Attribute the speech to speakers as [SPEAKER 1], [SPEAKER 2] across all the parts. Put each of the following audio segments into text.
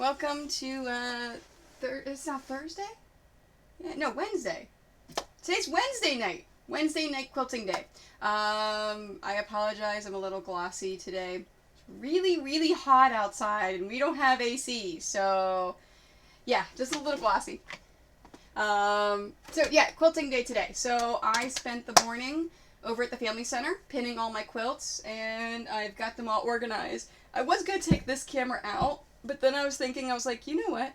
[SPEAKER 1] Welcome to, it's not Thursday? Yeah, no, Wednesday. Today's Wednesday night. Wednesday night quilting day. I apologize, I'm a little glossy today. It's really, really hot outside and we don't have AC, so yeah, just a little glossy. So yeah, quilting day today. So I spent the morning over at the family center pinning all my quilts and I've got them all organized. I was going to take this camera out, but then I was thinking, I was like, you know what?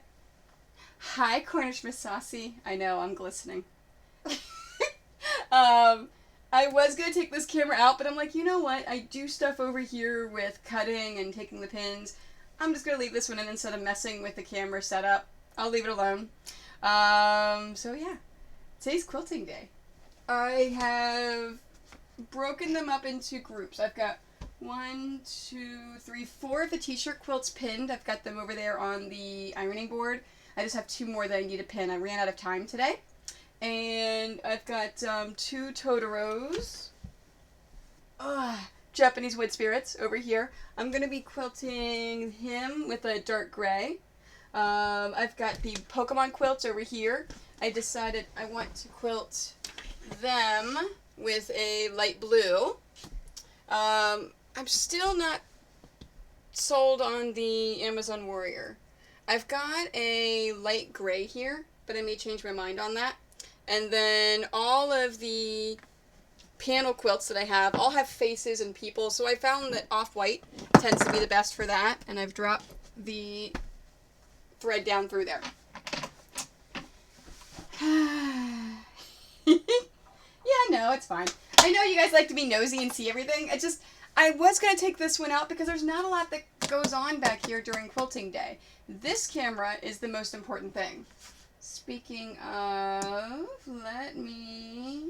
[SPEAKER 1] Hi, Cornish Miss Saucy. I know, I'm glistening. I was going to take this camera out, but I'm like, you know what? I do stuff over here with cutting and taking the pins. I'm just going to leave this one in instead of messing with the camera setup. I'll leave it alone. So yeah, today's quilting day. I have broken them up into groups. I've got 1, 2, 3, 4 of the t-shirt quilts pinned. I've got them over there on the ironing board. I just have 2 more that I need to pin. I ran out of time today. And I've got 2 Totoros. Japanese wood spirits over here. I'm going to be quilting him with a dark gray. I've got the Pokemon quilts over here. I decided I want to quilt them with a light blue. I'm still not sold on the Amazon Warrior. I've got a light gray here, but I may change my mind on that. And then all of the panel quilts that I have all have faces and people, so I found that off-white tends to be the best for that, and I've dropped the thread down through there. Yeah, no, it's fine. I know you guys like to be nosy and see everything. I was going to take this one out because there's not a lot that goes on back here during quilting day. This camera is the most important thing. Speaking of, let me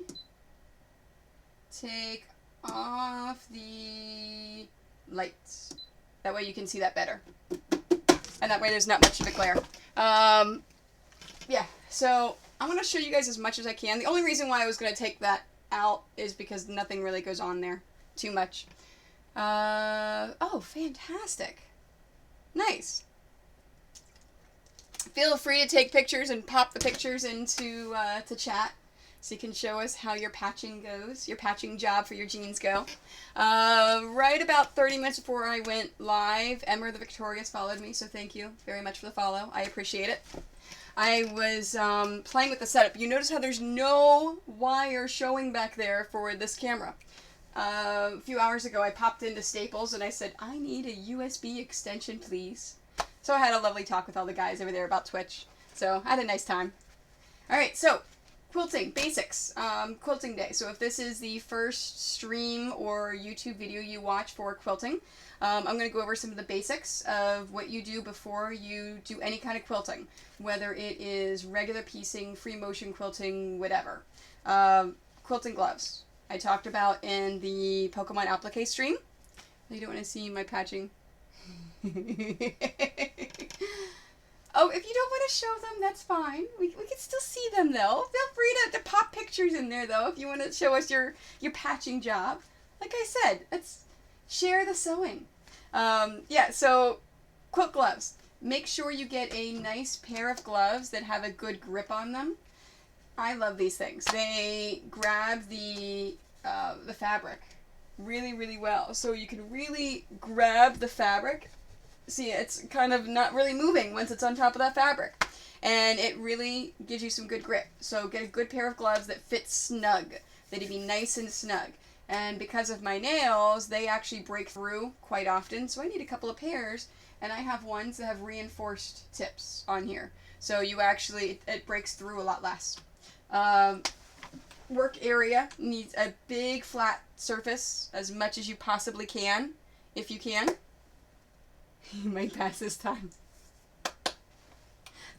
[SPEAKER 1] take off the lights. That way you can see that better. And that way there's not much of a glare. Yeah, so I'm going to show you guys as much as I can. The only reason why I was going to take that out is because nothing really goes on there too much. Oh, fantastic. Nice. Feel free to take pictures and pop the pictures into to chat so you can show us how your patching goes, your patching job for your jeans go. Right about 30 minutes before I went live, Emma the Victorious followed me, so thank you very much for the follow. I appreciate it. I was playing with the setup. You notice how there's no wire showing back there for this camera. A few hours ago, I popped into Staples and I said, I need a USB extension, please. So I had a lovely talk with all the guys over there about Twitch. So I had a nice time. Alright, so quilting, basics, quilting day. So if this is the first stream or YouTube video you watch for quilting, I'm going to go over some of the basics of what you do before you do any kind of quilting. Whether it is regular piecing, free motion quilting, whatever. Quilting gloves. I talked about in the Pokemon applique stream. You don't want to see my patching. Oh, if you don't want to show them, that's fine. We can still see them, though. Feel free to pop pictures in there, though, if you want to show us your patching job. Like I said, let's share the sewing. Yeah, so quilt gloves. Make sure you get a nice pair of gloves that have a good grip on them. I love these things. They grab the fabric really, really well. So you can really grab the fabric. See, it's kind of not really moving once it's on top of that fabric. And it really gives you some good grip. So get a good pair of gloves that fit snug. That'd be nice and snug. And because of my nails, they actually break through quite often. So I need a couple of pairs. And I have ones that have reinforced tips on here. So you actually, it breaks through a lot less. Work area needs a big flat surface as much as you possibly can, if you can. You might pass this time.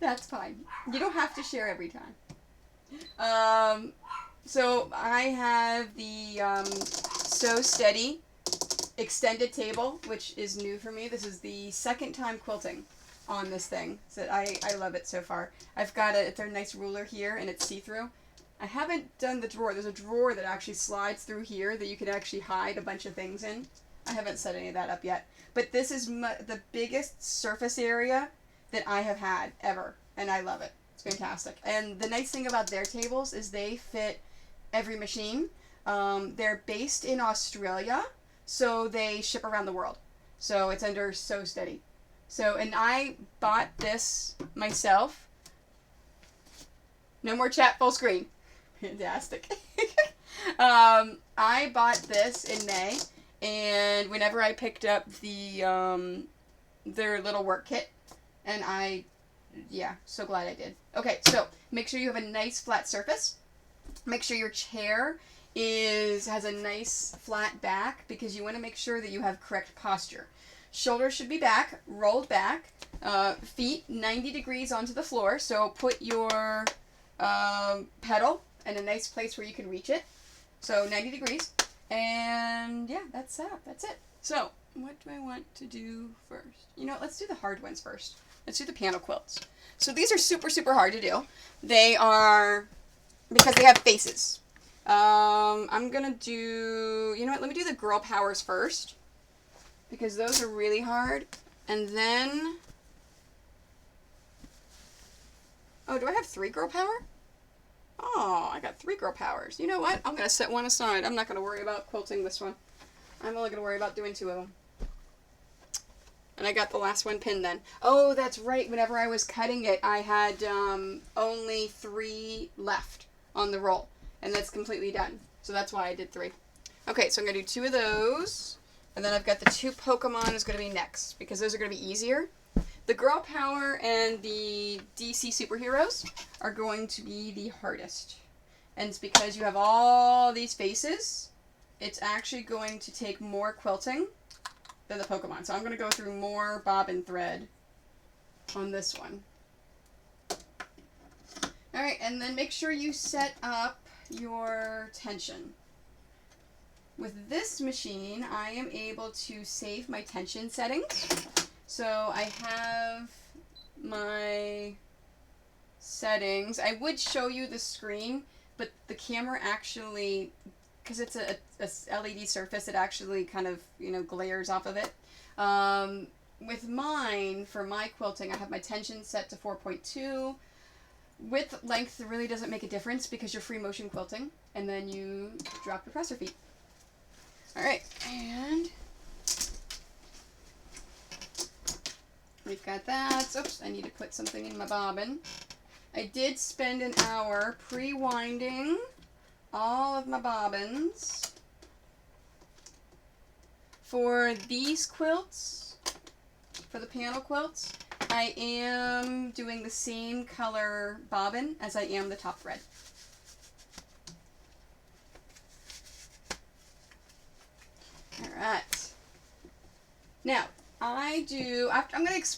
[SPEAKER 1] That's fine. You don't have to share every time. So I have the Sew Steady extended table, which is new for me. This is the second time quilting on this thing. So I love it so far. I've got it's a nice ruler here and it's see-through. I haven't done the drawer. There's a drawer that actually slides through here that you can actually hide a bunch of things in. I haven't set any of that up yet. But this is the biggest surface area that I have had ever, and I love it. It's fantastic. And the nice thing about their tables is they fit every machine. They're based in Australia, so they ship around the world. So it's under So Steady. So, and I bought this myself. No more chat, full screen. Fantastic. I bought this in May, and whenever I picked up their little work kit, and yeah, so glad I did. Okay, so make sure you have a nice flat surface. Make sure your chair has a nice flat back, because you want to make sure that you have correct posture. Shoulders should be back, rolled back. Feet 90 degrees onto the floor, so put your pedal in a nice place where you can reach it. So 90 degrees. And yeah, that's set up. That's it. So what do I want to do first? You know what? Let's do the hard ones first. Let's do the panel quilts. So these are super, super hard to do. They are, because they have faces. I'm going to do, you know what? Let me do the girl powers first, because those are really hard. And then, oh, do I have 3 girl power? Oh, I got 3 girl powers. You know what? I'm going to set one aside. I'm not going to worry about quilting this one. I'm only going to worry about doing 2 of them. And I got the last one pinned then. Oh, that's right. Whenever I was cutting it, I had only 3 left on the roll. And that's completely done. So that's why I did 3. Okay, so I'm going to do 2 of those. And then I've got the 2 Pokemon is going to be next, because those are going to be easier. The Girl Power and the DC Superheroes are going to be the hardest. And it's because you have all these faces, it's actually going to take more quilting than the Pokemon. So I'm going to go through more bobbin thread on this one. Alright, and then make sure you set up your tension. With this machine, I am able to save my tension settings. So I have my settings. I would show you the screen, but the camera actually, because it's a LED surface, it actually kind of, you know, glares off of it. With mine, for my quilting, I have my tension set to 4.2. Width, length really doesn't make a difference because you're free motion quilting, and then you drop your presser feet. Alright, and we've got that. Oops, I need to put something in my bobbin. I did spend an hour pre-winding all of my bobbins. For these quilts, for the panel quilts, I am doing the same color bobbin as I am the top thread. Alright. Now, I'm going to,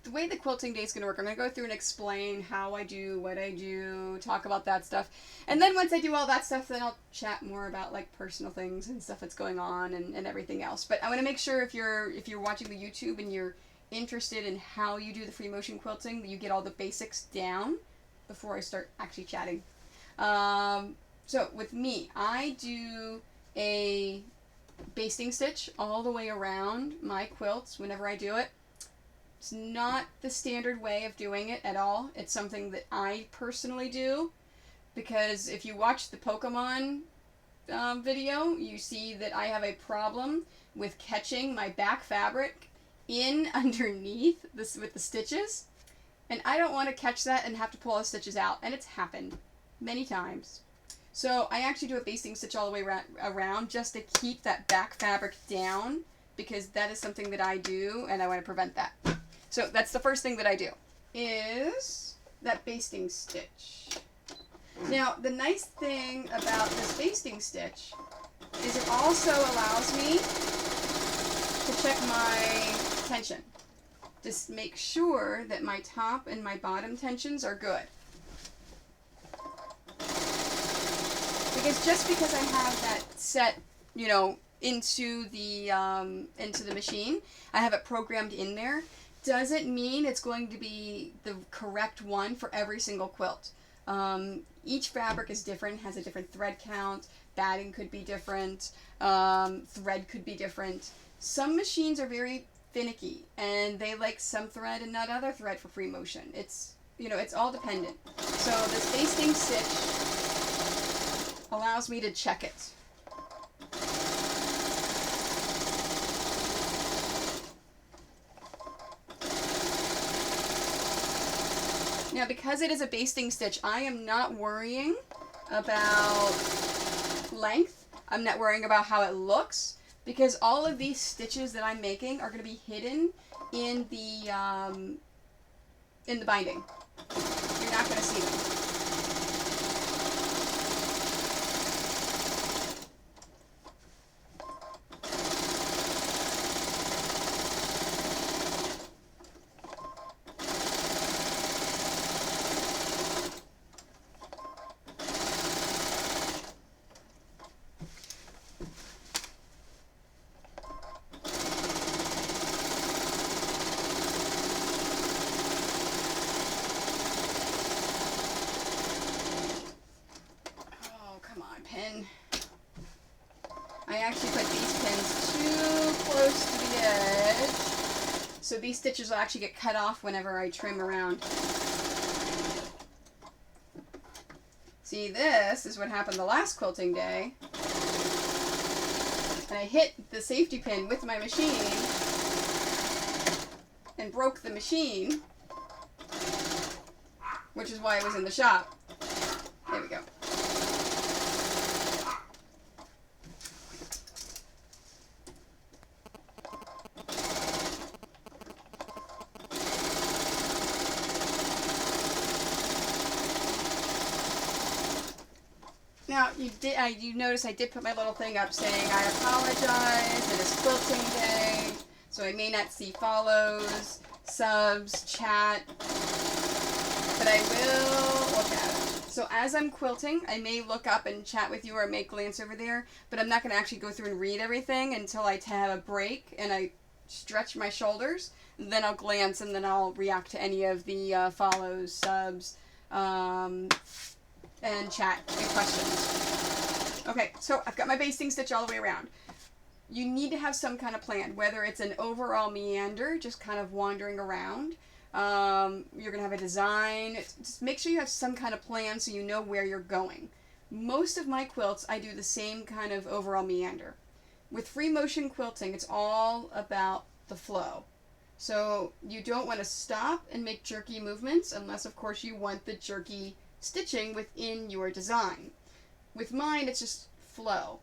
[SPEAKER 1] the way the quilting day is going to work, I'm going to go through and explain how I do, what I do, talk about that stuff. And then once I do all that stuff, then I'll chat more about like personal things and stuff that's going on and everything else. But I want to make sure if you're watching the YouTube and you're interested in how you do the free motion quilting, that you get all the basics down before I start actually chatting. So with me, I do a basting stitch all the way around my quilts whenever I do it. It's not the standard way of doing it at all. It's something that I personally do, because if you watch the Pokemon video, you see that I have a problem with catching my back fabric in underneath this with the stitches, and I don't want to catch that and have to pull the stitches out, and it's happened many times. So I actually do a basting stitch all the way around just to keep that back fabric down, because that is something that I do and I want to prevent that. So that's the first thing that I do, is that basting stitch. Now the nice thing about this basting stitch is it also allows me to check my tension. Just make sure that my top and my bottom tensions are good. Because just because I have that set, you know, into the machine, I have it programmed in there, doesn't mean it's going to be the correct one for every single quilt. Each fabric is different, has a different thread count, batting could be different, thread could be different. Some machines are very finicky, and they like some thread and not other thread for free motion. It's, you know, it's all dependent. So this basting stitch allows me to check it. Now, because it is a basting stitch, I am not worrying about length. I'm not worrying about how it looks, because all of these stitches that I'm making are going to be hidden in the binding. You're not going to see them. Pin. I actually put these pins too close to the edge, so these stitches will actually get cut off whenever I trim around. See, this is what happened the last quilting day. And I hit the safety pin with my machine and broke the machine, which is why I was in the shop. There we go. Now, you notice I did put my little thing up saying, I apologize, it is quilting day, so I may not see follows, subs, chat, but I will look at it. So as I'm quilting, I may look up and chat with you or may glance over there, but I'm not going to actually go through and read everything until I have a break and I stretch my shoulders. Then I'll glance and then I'll react to any of the follows, subs, and chat and questions. Okay, so I've got my basting stitch all the way around. You need to have some kind of plan, whether it's an overall meander, just kind of wandering around. You're going to have a design. Just make sure you have some kind of plan so you know where you're going. Most of my quilts, I do the same kind of overall meander. With free motion quilting, it's all about the flow. So you don't want to stop and make jerky movements unless, of course, you want the jerky stitching within your design. With mine, it's just flow.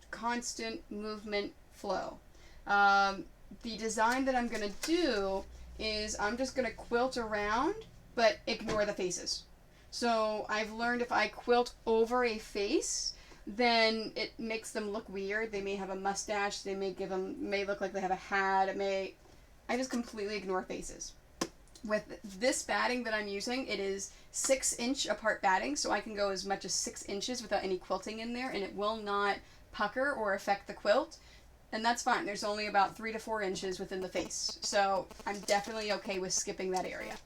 [SPEAKER 1] Constant movement flow. The design that I'm going to do is I'm just going to quilt around, but ignore the faces. So I've learned if I quilt over a face, then it makes them look weird. They may have a mustache, they may look like they have a hat, I just completely ignore faces. With this batting that I'm using, it is 6-inch apart batting, so I can go as much as 6 inches without any quilting in there, and it will not pucker or affect the quilt, and that's fine. There's only about 3 to 4 inches within the face, so I'm definitely okay with skipping that area.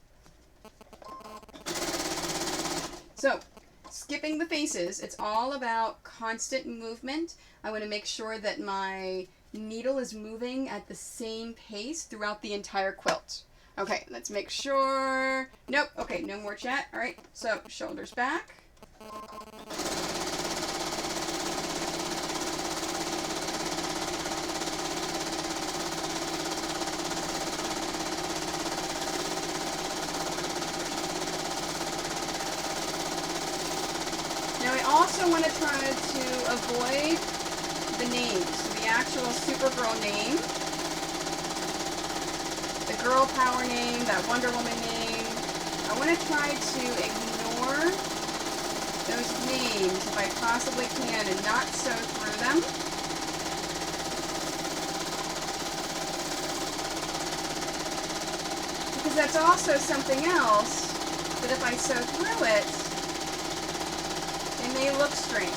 [SPEAKER 1] So, skipping the faces, it's all about constant movement. I want to make sure that my needle is moving at the same pace throughout the entire quilt. Okay, let's make sure. Nope. Okay, no more chat. All right, so shoulders back. Now I also want to try to avoid the names, so the actual Supergirl name. The girl power name, that Wonder Woman name. I want to try to ignore those names if I possibly can and not sew through them. Because that's also something else that if I sew through it, it may look strange.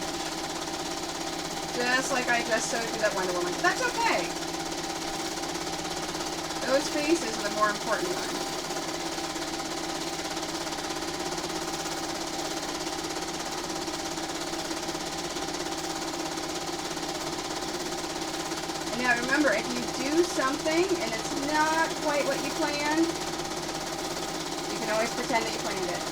[SPEAKER 1] Just like I just sewed through that Wonder Woman. That's okay. Those faces are the more important ones. And now remember, if you do something and it's not quite what you planned, you can always pretend that you planned it.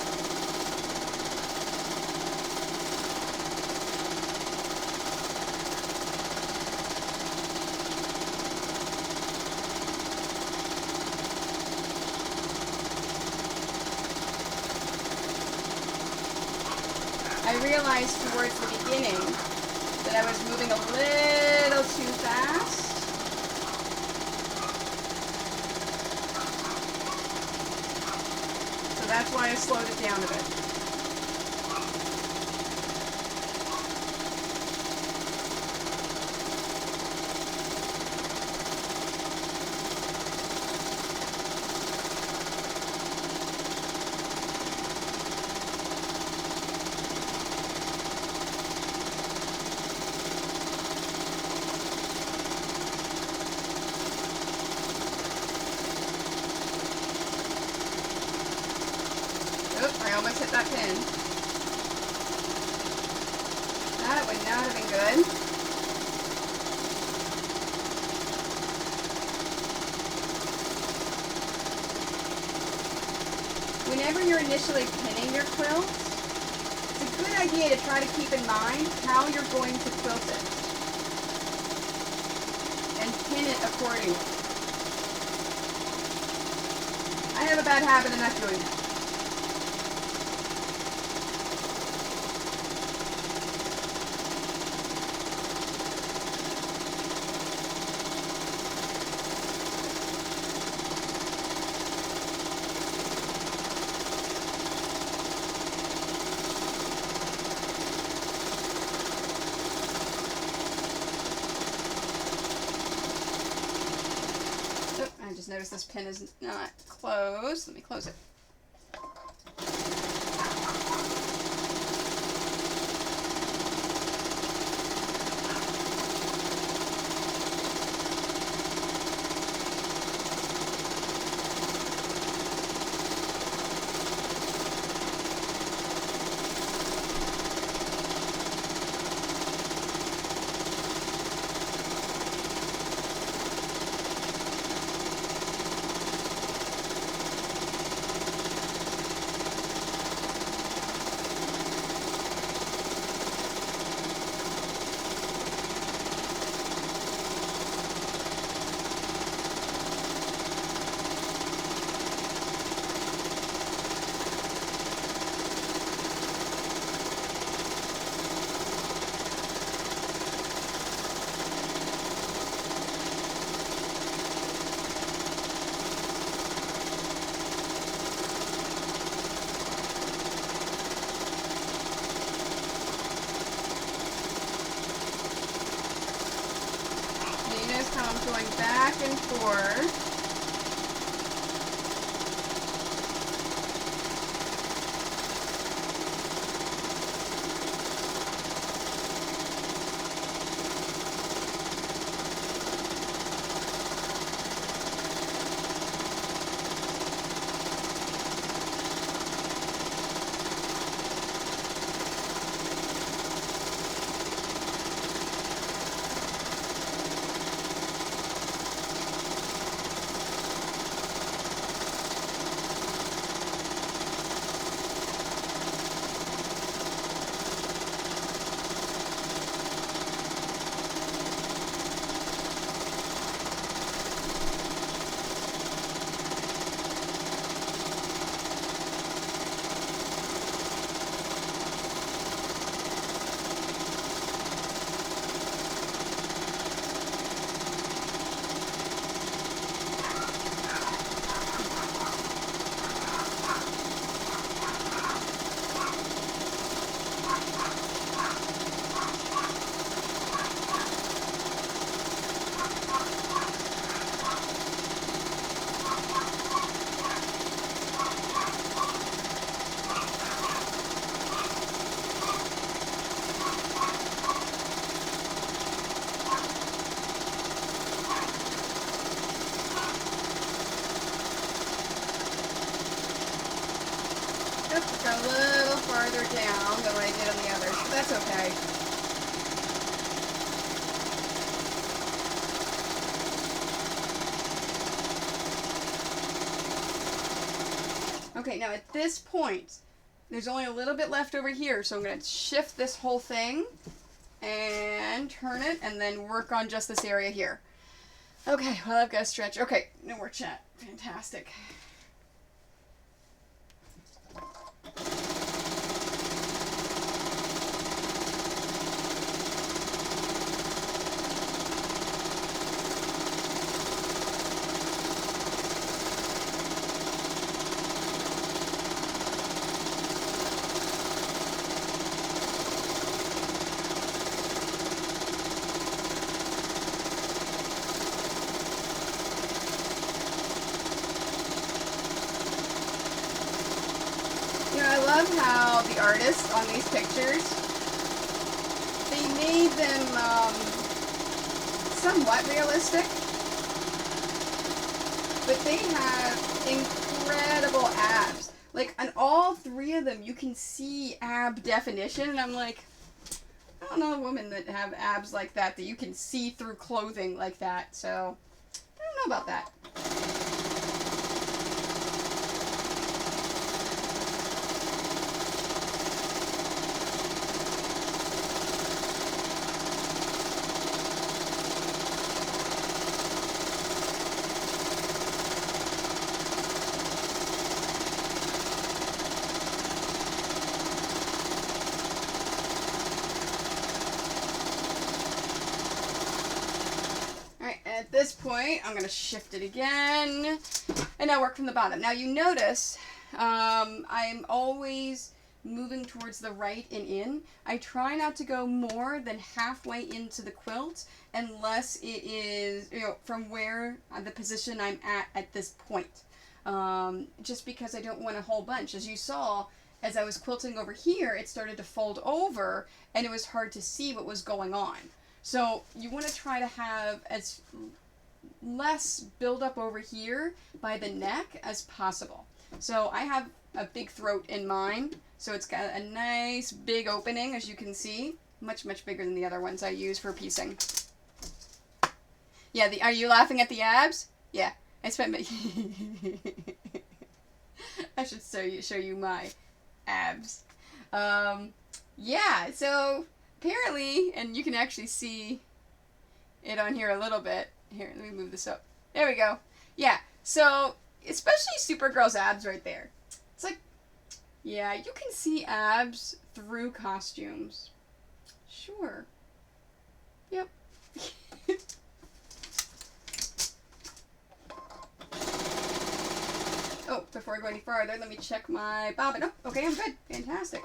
[SPEAKER 1] I realized towards the beginning that I was moving a little too fast. So that's why I slowed it down a bit. I almost hit that pin. That would not have been good. Whenever you're initially pinning your quilt, it's a good idea to try to keep in mind how you're going to quilt it and pin it accordingly. I have a bad habit of not doing that. I just noticed this pin is not closed. Let me close it. How I'm going back and forth. Go a little farther down than what I did on the others, but that's okay. Okay, now at this point, there's only a little bit left over here, so I'm going to shift this whole thing and turn it and then work on just this area here. Okay, well, I've got to stretch. Okay, no more chat. Fantastic. I love how the artists on these pictures, they made them somewhat realistic, but they have incredible abs. Like on all three of them, you can see ab definition, and I'm like, I don't know a woman that have abs like that you can see through clothing like that, so I don't know about that. At this point, I'm going to shift it again, and now work from the bottom. Now you notice I'm always moving towards the right and in. I try not to go more than halfway into the quilt unless it is, from where the position I'm at this point. Just because I don't want a whole bunch. As you saw, as I was quilting over here, it started to fold over, and it was hard to see what was going on. So you want to try to have as less build up over here by the neck as possible. So I have a big throat in mine, so it's got a nice big opening, as you can see. Much, much bigger than the other ones I use for piecing. Yeah, are you laughing at the abs? Yeah, I spent my... I should show you my abs. Yeah, so... apparently, and you can actually see it on here a little bit. Here, let me move this up. There we go. Yeah, so, especially Supergirl's abs right there. It's like, yeah, you can see abs through costumes. Sure. Yep. Oh, before I go any farther, let me check my bobbin. Oh, okay, I'm good. Fantastic.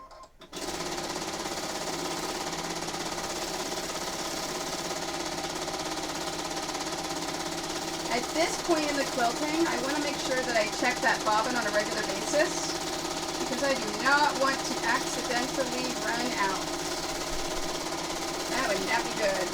[SPEAKER 1] At this point in the quilting, I want to make sure that I check that bobbin on a regular basis, because I do not want to accidentally run out. That would not be good.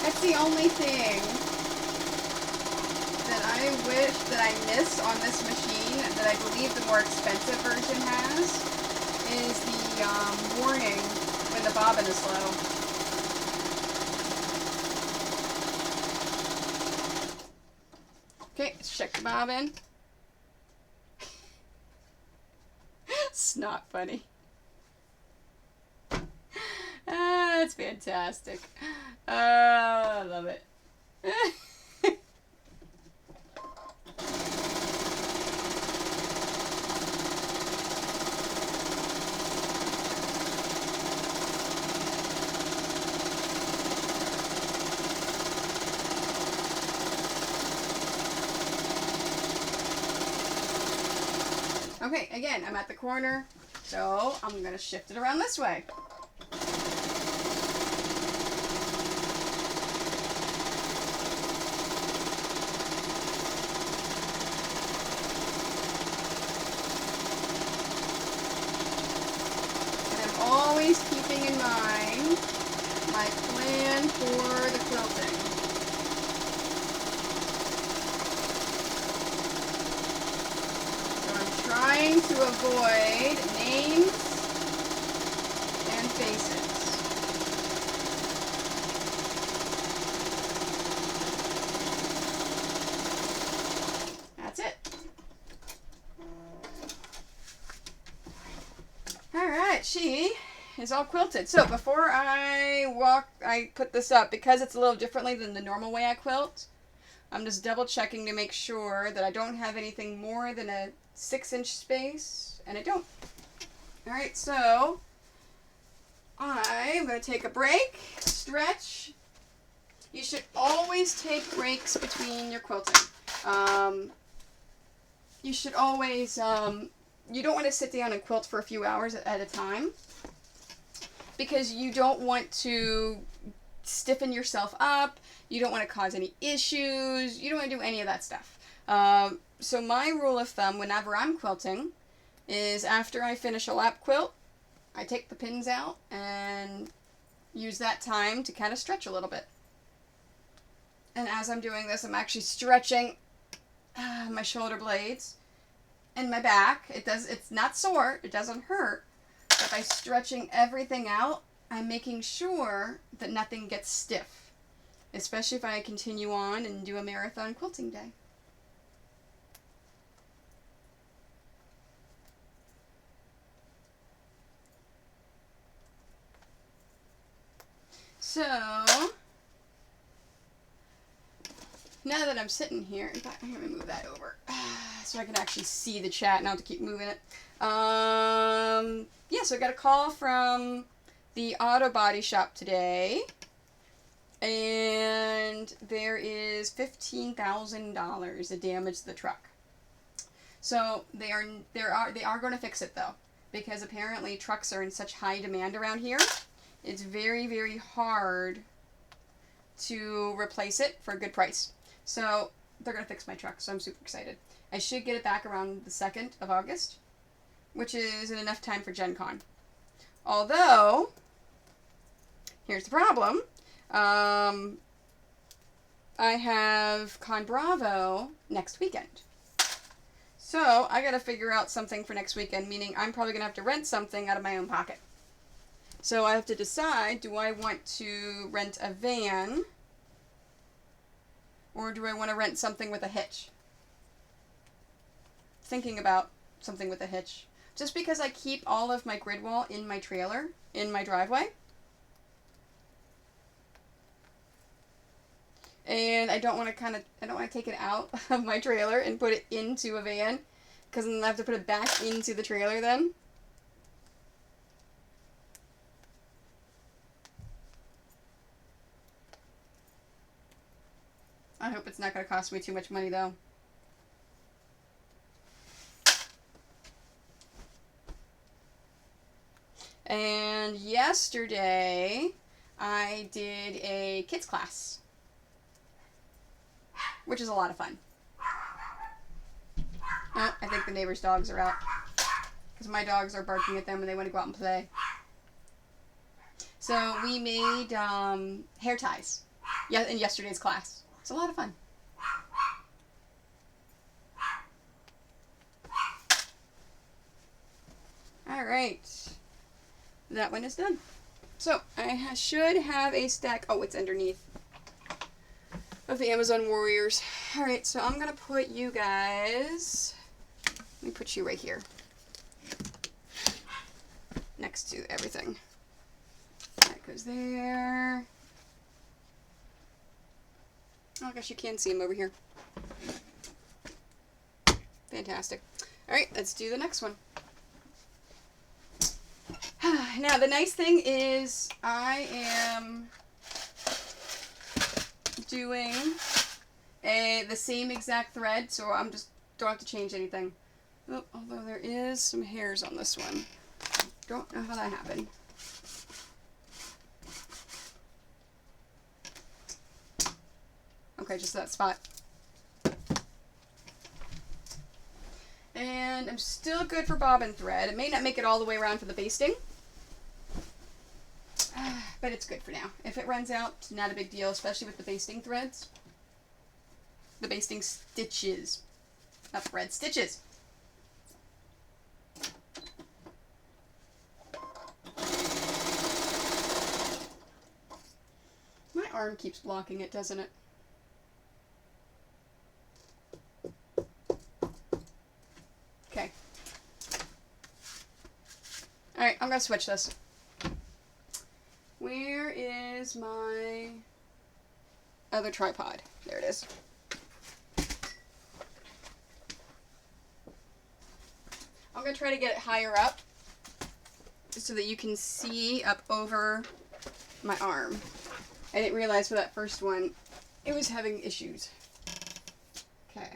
[SPEAKER 1] That's the only thing that I wish that I miss on this machine, that I believe the more expensive version has, is the warning when the bobbin is low. Okay, let's check the bobbin. It's not funny. That's fantastic. Oh, I love it. Okay, again, I'm at the corner, so I'm going to shift it around this way. mind my plan for the quilting. So I'm trying to avoid names and faces. That's it. Alright, she is all quilted. So before I put this up, because it's a little differently than the normal way I quilt, I'm just double checking to make sure that I don't have anything more than a 6-inch space, and I don't. Alright, so I'm going to take a break, stretch. You should always take breaks between your quilting. You should always, you don't want to sit down and quilt for a few hours at a time, because you don't want to stiffen yourself up, you don't want to cause any issues, you don't want to do any of that stuff. So my rule of thumb whenever I'm quilting is after I finish a lap quilt, I take the pins out and use that time to kind of stretch a little bit. And as I'm doing this, I'm actually stretching my shoulder blades and my back. It's not sore, it doesn't hurt, but by stretching everything out, I'm making sure that nothing gets stiff, especially if I continue on and do a marathon quilting day. So now that I'm sitting here, in fact, I'm going to move that over so I can actually see the chat and not have to keep moving it. Yeah, so I got a call from the auto body shop today, and there is $15,000 that damaged the truck. So they are going to fix it though, because apparently trucks are in such high demand around here. It's very, very hard to replace it for a good price. So they're going to fix my truck, so I'm super excited. I should get it back around the 2nd of August, which is in enough time for Gen Con. Although, here's the problem. I have Con Bravo next weekend. So I got to figure out something for next weekend, meaning I'm probably going to have to rent something out of my own pocket. So I have to decide, do I want to rent a van, or do I want to rent something with a hitch? Thinking about something with a hitch. Just because I keep all of my grid wall in my trailer, in my driveway. And I don't want to take it out of my trailer and put it into a van, because then I have to put it back into the trailer then. I hope it's not going to cost me too much money, though. And yesterday, I did a kids class, which is a lot of fun. Oh, I think the neighbor's dogs are out, because my dogs are barking at them and they want to go out and play. So we made hair ties in yesterday's class. It's a lot of fun. All right. That one is done. So I should have a stack. Oh, it's underneath of the Amazon Warriors. All right, so I'm going to put you guys, let me put you right here next to everything. That goes there. Oh, I guess you can see him over here. Fantastic. All right, let's do the next one. Now, the nice thing is I am doing the same exact thread, so I'm just don't have to change anything. Oh, although there is some hairs on this one. Don't know how that happened. Okay, just that spot. And I'm still good for bobbin thread. It may not make it all the way around for the basting, but it's good for now. If it runs out, not a big deal, especially with the basting threads. The basting stitches. Not thread, stitches. My arm keeps blocking it, doesn't it? Okay. Alright, I'm gonna switch this. Where is my other tripod? There it is. I'm going to try to get it higher up so that you can see up over my arm. I didn't realize for that first one it was having issues. Okay.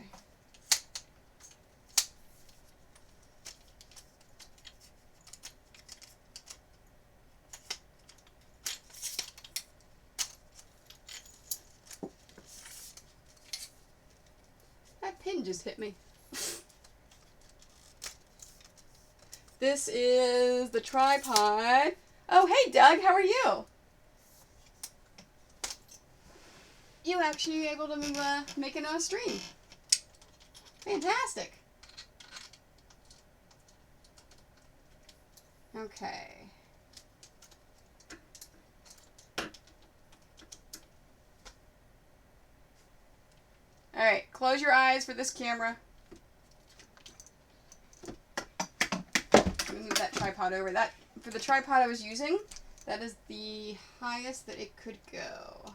[SPEAKER 1] That pin just hit me. This is the tripod. Oh, hey, Doug, how are you? You actually able to make it on a stream. Fantastic. Okay. Alright, close your eyes for this camera. Move that tripod over. That for the tripod I was using, that is the highest that it could go.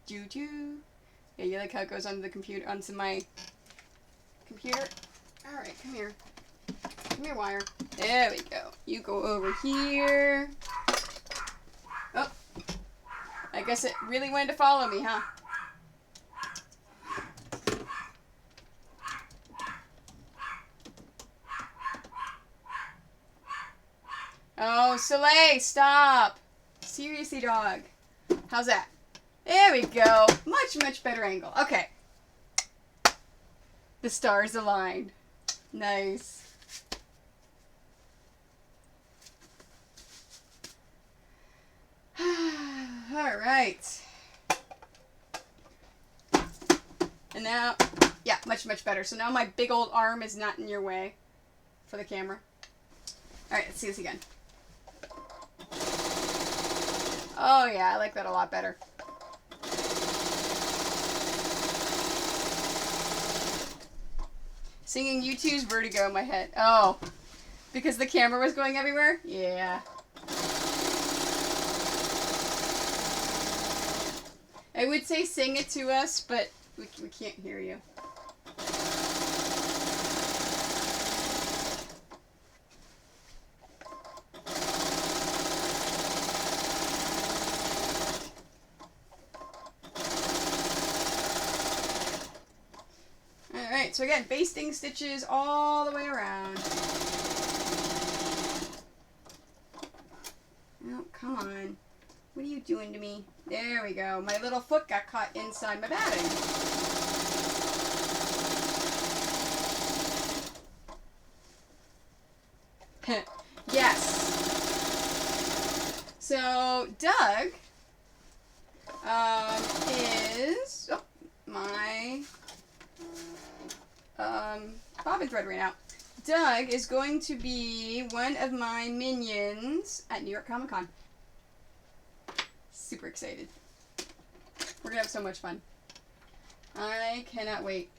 [SPEAKER 1] Choo-choo. Yeah, you like how it goes onto the computer, onto my computer? Alright, come here. Come here, wire. There we go. You go over here. Oh. I guess it really wanted to follow me, huh? Oh, Soleil, stop. Seriously, dog. How's that? There we go. Much, much better angle. Okay. The stars aligned. Nice. All right. And now, yeah, much, much better. So now my big old arm is not in your way for the camera. All right, let's see this again. Oh, yeah, I like that a lot better. Singing U2's Vertigo in my head. Oh, because the camera was going everywhere? Yeah. I would say sing it to us, but we can't hear you. Alright, so again, basting stitches all the way around. Oh, come on. What are you doing to me? There we go. My little foot got caught inside my batting. Yes. So, Doug is... Oh, my... bobbin thread ran out. Doug is going to be one of my minions at New York Comic Con. Super excited. We're gonna have so much fun. I cannot wait.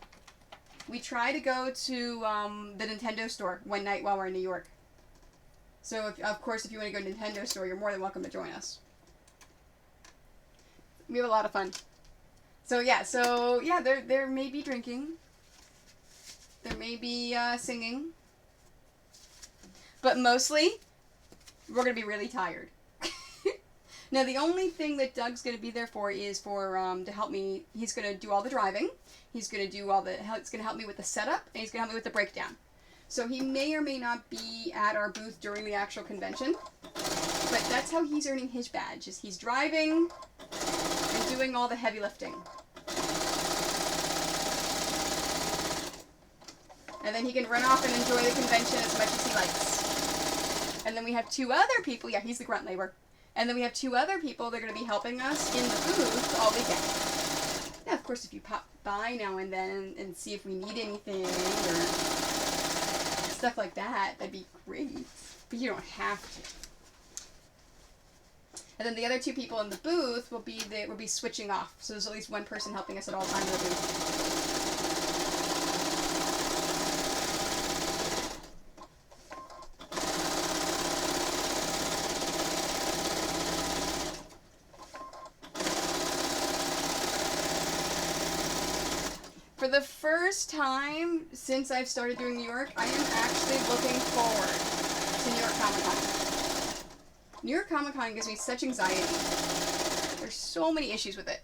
[SPEAKER 1] We try to go to the Nintendo store one night while we're in New York. So, of course, if you want to go to the Nintendo store, you're more than welcome to join us. We have a lot of fun. So, yeah, there may be drinking. There may be singing. But mostly, we're going to be really tired. Now, the only thing that Doug's going to be there for is to help me. He's going to do all the driving. He's going to do it's going to help me with the setup, and he's going to help me with the breakdown. So he may or may not be at our booth during the actual convention. But that's how he's earning his badge, is he's driving and doing all the heavy lifting. And then he can run off and enjoy the convention as much as he likes. And then we have 2 other people. Yeah, he's the grunt labor. And then we have 2 other people that are going to be helping us in the booth all weekend. Now, of course, if you pop by now and then and see if we need anything or stuff like that, that'd be great. But you don't have to. And then the other 2 people in the booth will be switching off. So there's at least one person helping us at all times in the booth. For the first time since I've started doing New York, I am actually looking forward to New York Comic Con. New York Comic Con gives me such anxiety. There's so many issues with it.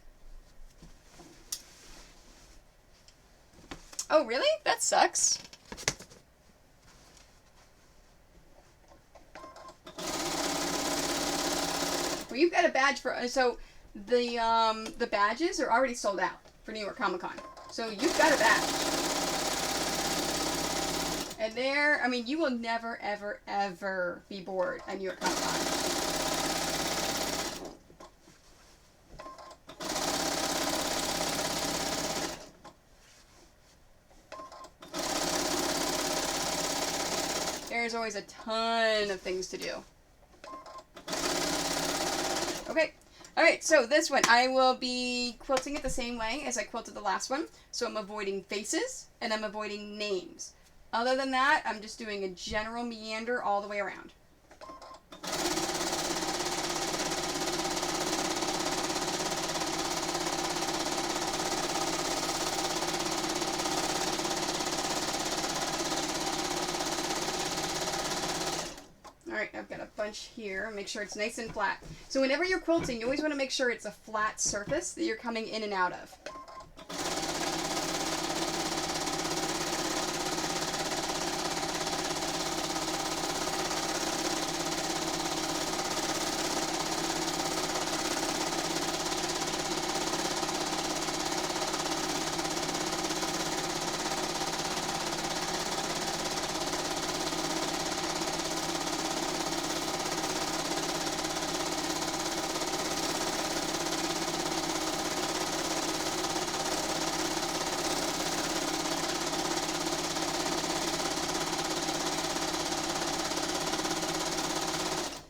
[SPEAKER 1] Oh, really? That sucks. Well, you've got a badge for... So, the badges are already sold out for New York Comic Con. So you've got a badge. And there, I mean, you will never, ever, ever be bored at New York Comic Con. There's always a ton of things to do. Okay. Alright, so this one, I will be quilting it the same way as I quilted the last one. So I'm avoiding faces, and I'm avoiding names. Other than that, I'm just doing a general meander all the way around. Alright, I've got a bunch here. Make sure it's nice and flat. So whenever you're quilting, you always want to make sure it's a flat surface that you're coming in and out of.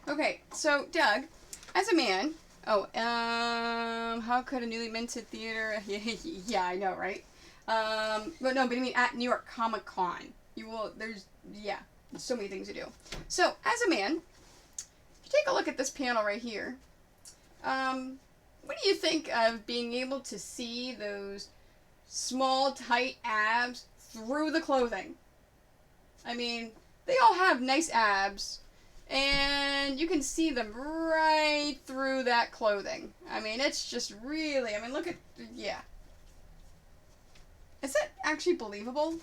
[SPEAKER 1] Okay, so Doug, as a man, how could a newly minted theater? Yeah, I know, right? But I mean at New York Comic Con, there's so many things to do. So as a man, if you take a look at this panel right here, what do you think of being able to see those small, tight abs through the clothing? I mean, they all have nice abs. And you can see them right through that clothing. I mean, it's just really, look at, yeah. Is that actually believable?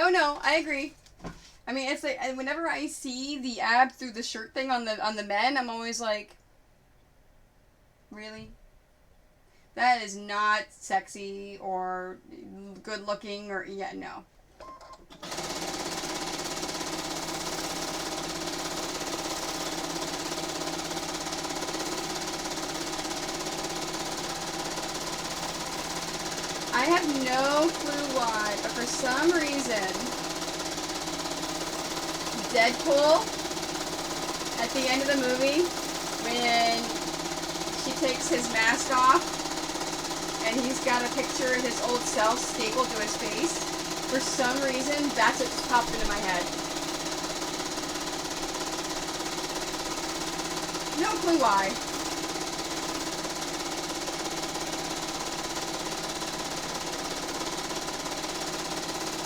[SPEAKER 1] Oh no, I agree. I mean, it's like whenever I see the ab through the shirt thing on the men, I'm always like, really? That is not sexy or good looking or no. have no clue why, but for some reason, Deadpool, at the end of the movie, when she takes his mask off, and he's got a picture of his old self stapled to his face, for some reason, that's what just popped into my head. No clue why.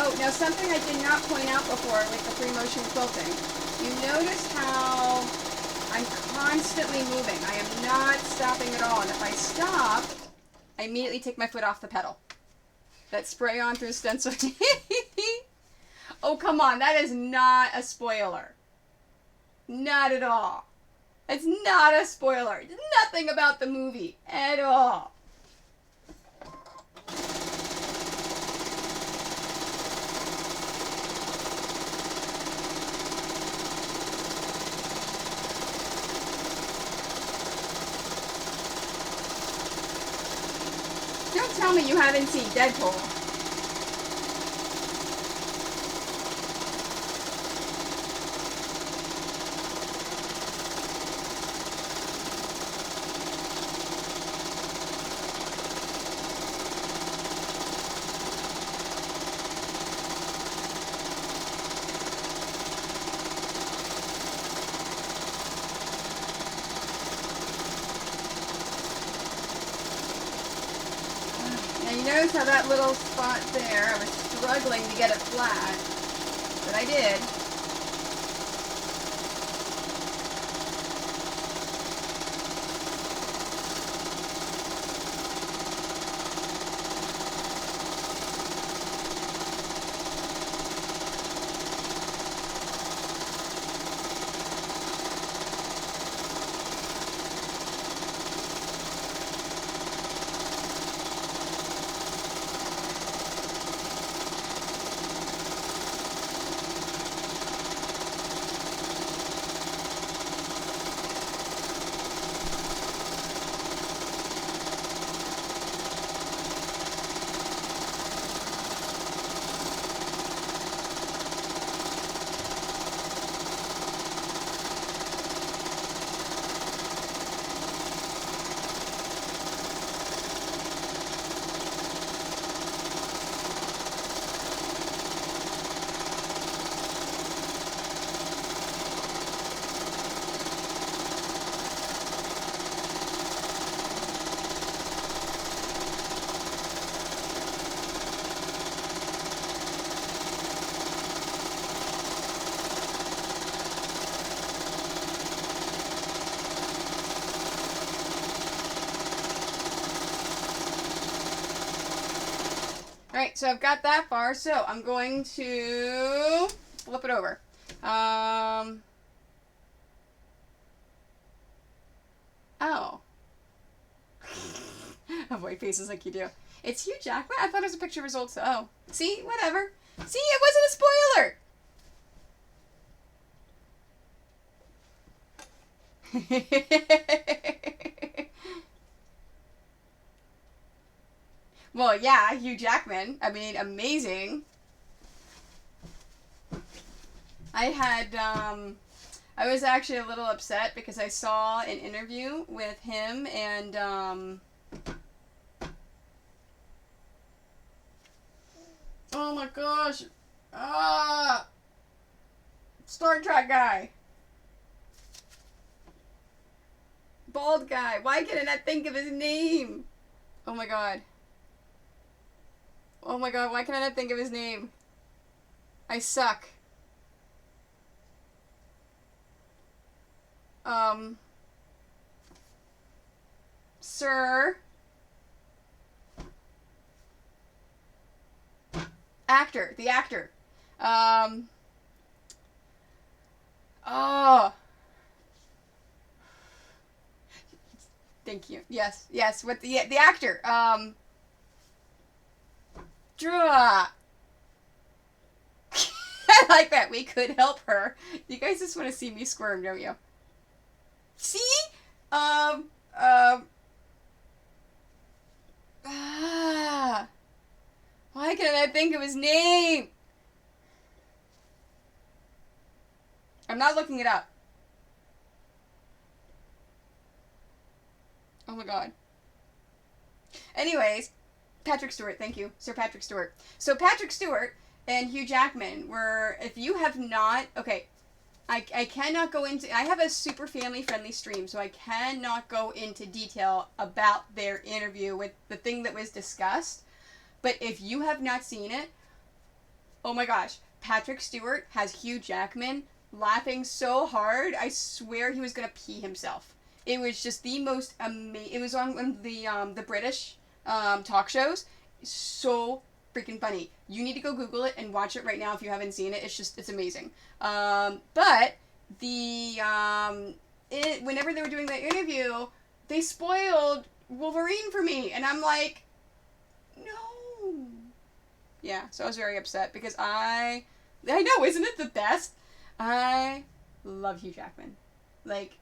[SPEAKER 1] Oh, now something I did not point out before with the free motion quilting. You notice how I'm constantly moving. I am not stopping at all. And if I stop, I immediately take my foot off the pedal. That spray on through stencil. Oh, come on. That is not a spoiler. Not at all. It's not a spoiler. It's nothing about the movie at all. Don't tell me you haven't seen Deadpool. Now you notice how that little spot there, I was struggling to get it flat, but I did. Alright, so I've got that far, so I'm going to flip it over. Oh. Avoid faces like you do. It's Hugh Jackman? I thought it was a picture of his old... Oh. See? Whatever. See? It wasn't a spoiler! Well, yeah, Hugh Jackman. I mean, amazing. I had, I was actually a little upset because I saw an interview with him and, oh my gosh. Star Trek guy. Bald guy. Why can't I think of his name? Oh my god. Oh my god, why can I not think of his name? I suck. Sir. Actor. The actor. Oh. Thank you. Yes, yes, with the actor. I like that. We could help her. You guys just want to see me squirm, don't you? See? Ah. Why can't I think of his name? I'm not looking it up. Oh my god. Anyways, Patrick Stewart, thank you. Sir Patrick Stewart. So Patrick Stewart and Hugh Jackman were, if you have not, okay, I cannot go into, I have a super family friendly stream, so I cannot go into detail about their interview with the thing that was discussed. But if you have not seen it, oh my gosh, Patrick Stewart has Hugh Jackman laughing so hard, I swear he was gonna pee himself. It was just the most amazing. It was on one of the British talk shows. So freaking funny. You need to go Google it and watch it right now if you haven't seen it. It's amazing. But whenever they were doing that interview, they spoiled Wolverine for me, and I'm like, no. Yeah, so I was very upset because I know, isn't it the best? I love Hugh Jackman. Like,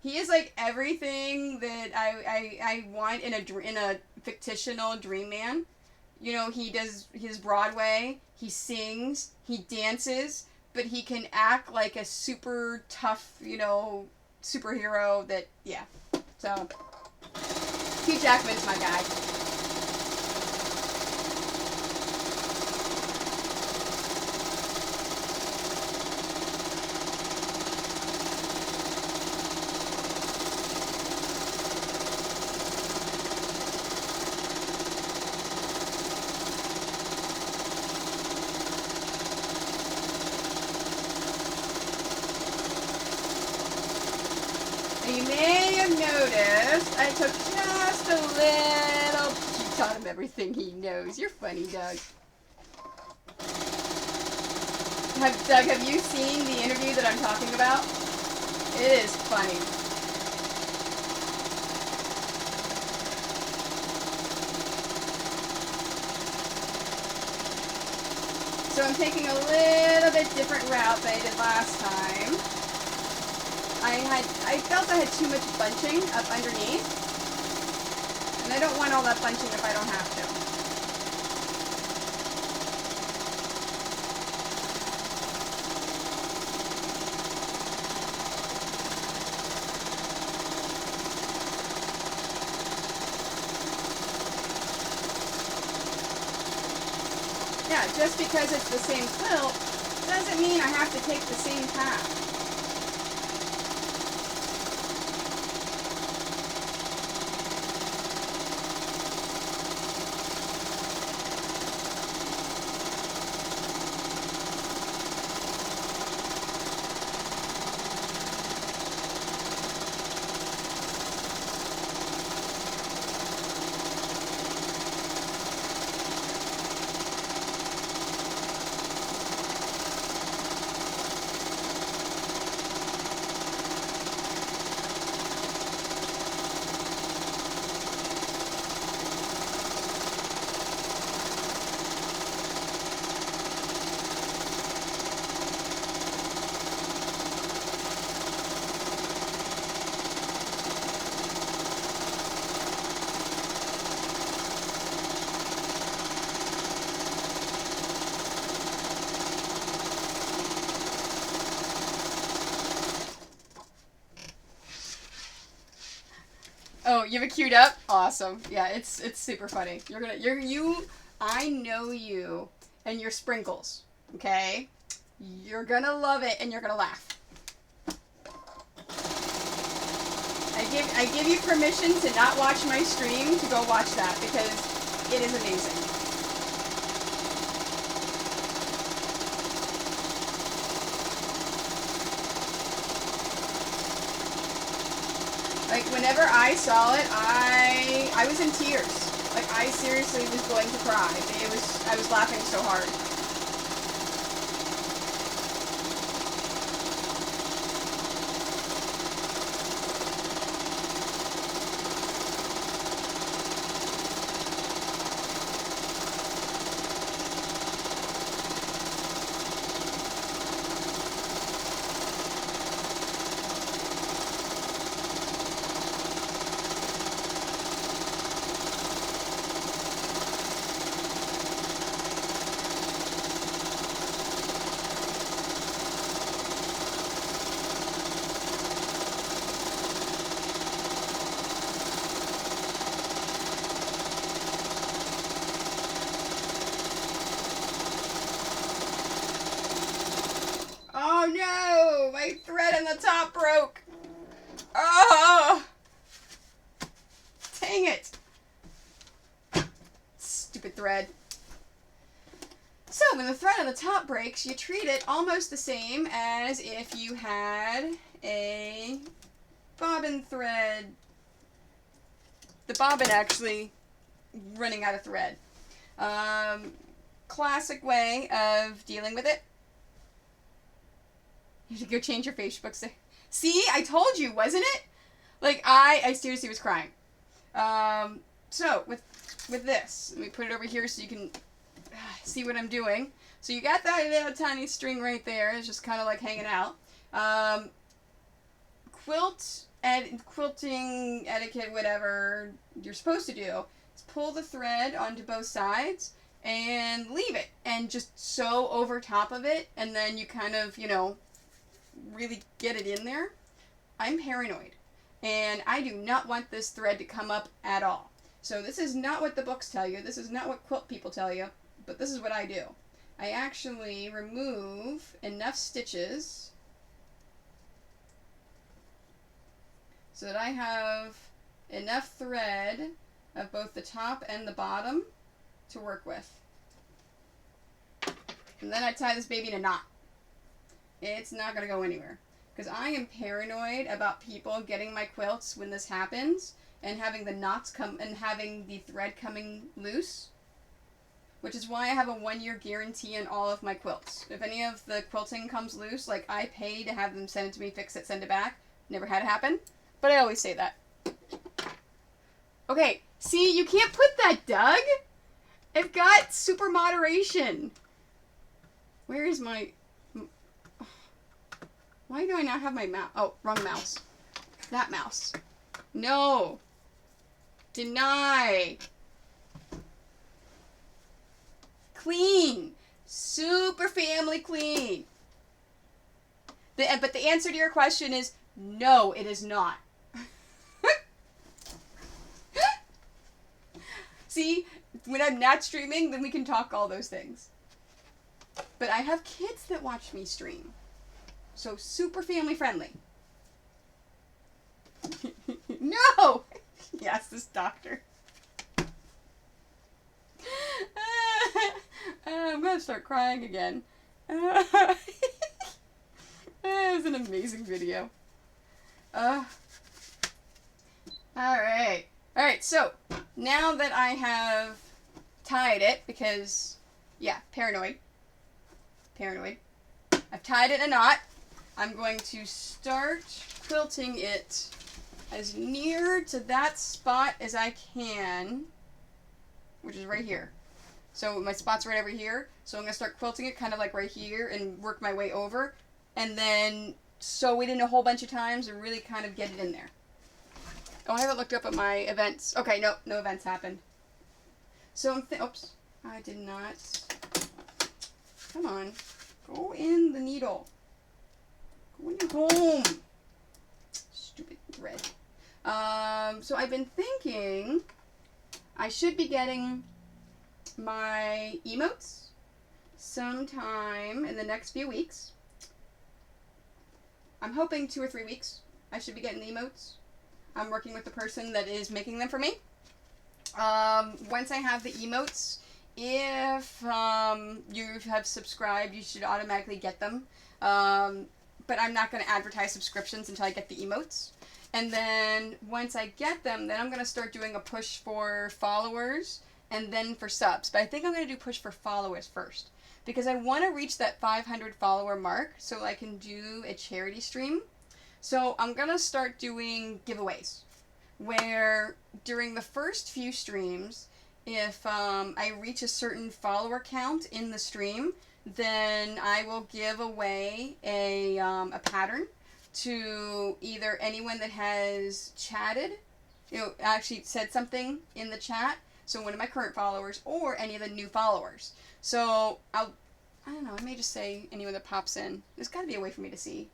[SPEAKER 1] he is like everything that I want in a fictional dream man. You know, he does his Broadway, he sings, he dances, but he can act like a super tough, you know, superhero that, yeah. So, Hugh Jackman's my guy. You may have noticed I took just a little... You taught him everything he knows. You're funny, Doug. Doug, have you seen the interview that I'm talking about? It is funny. So I'm taking a little bit different route than I did last time. I felt I had too much bunching up underneath, and I don't want all that bunching if I don't have to. Yeah, just because it's the same quilt doesn't mean I have to take the same path. Oh, you have it queued up? Awesome. Yeah, it's super funny. I know you and your sprinkles. Okay? You're gonna love it and you're gonna laugh. I give you permission to not watch my stream to go watch that because it is amazing. Like, whenever I saw it, I was in tears. Like, I seriously was going to cry. I was laughing so hard. My thread in the top broke. Oh! Dang it. Stupid thread. So, when the thread on the top breaks, you treat it almost the same as if you had a bobbin thread. The bobbin actually running out of thread. Classic way of dealing with it. You have to go change your Facebook. See, I told you, wasn't it? Like, I seriously was crying. So, with this, let me put it over here so you can see what I'm doing. So you got that little tiny string right there. It's just kind of like hanging out. Quilting etiquette, whatever you're supposed to do, is pull the thread onto both sides and leave it. And just sew over top of it. And then you kind of, you know, really get it in there. I'm paranoid. And I do not want this thread to come up at all. So this is not what the books tell you. This is not what quilt people tell you. But this is what I do. I actually remove enough stitches so that I have enough thread of both the top and the bottom to work with. And then I tie this baby in a knot. It's not going to go anywhere. Because I am paranoid about people getting my quilts when this happens and having the knots come and having the thread coming loose. Which is why I have a 1-year guarantee on all of my quilts. If any of the quilting comes loose, like, I pay to have them send it to me, fix it, send it back. Never had it happen. But I always say that. Okay, see, you can't put that, Doug! I've got super moderation. Where is my... Why do I not have my mouse? Oh, wrong mouse. That mouse. No! Deny! Clean. Super family clean. But the answer to your question is no, it is not. See, when I'm not streaming, then we can talk all those things. But I have kids that watch me stream. So super family friendly. No! Yes, this doctor. I'm going to start crying again. It was an amazing video. Alright. Alright, so, now that I have tied it, because, yeah, paranoid. I've tied it in a knot. I'm going to start quilting it as near to that spot as I can, which is right here. So my spot's right over here, so I'm going to start quilting it kind of like right here and work my way over, and then sew it in a whole bunch of times and really kind of get it in there. Oh, I haven't looked up at my events. Okay, no events happened. So oops, I did not. Come on, go in the needle. Go in your home. Stupid thread. So I've been thinking I should be getting my emotes sometime in the next few weeks. I'm hoping 2 or 3 weeks I should be getting the emotes. I'm working with the person that is making them for me. Once I have the emotes, if you have subscribed, you should automatically get them. But I'm not going to advertise subscriptions until I get the emotes. And then once I get them, then I'm going to start doing a push for followers and then for subs. But I think I'm going to do push for followers first. Because I want to reach that 500 follower mark so I can do a charity stream. So I'm going to start doing giveaways. Where during the first few streams, if I reach a certain follower count in the stream, then I will give away a pattern to either anyone that has chatted, actually said something in the chat, so one of my current followers, or any of the new followers. So, I don't know, I may just say anyone that pops in. There's got to be a way for me to see.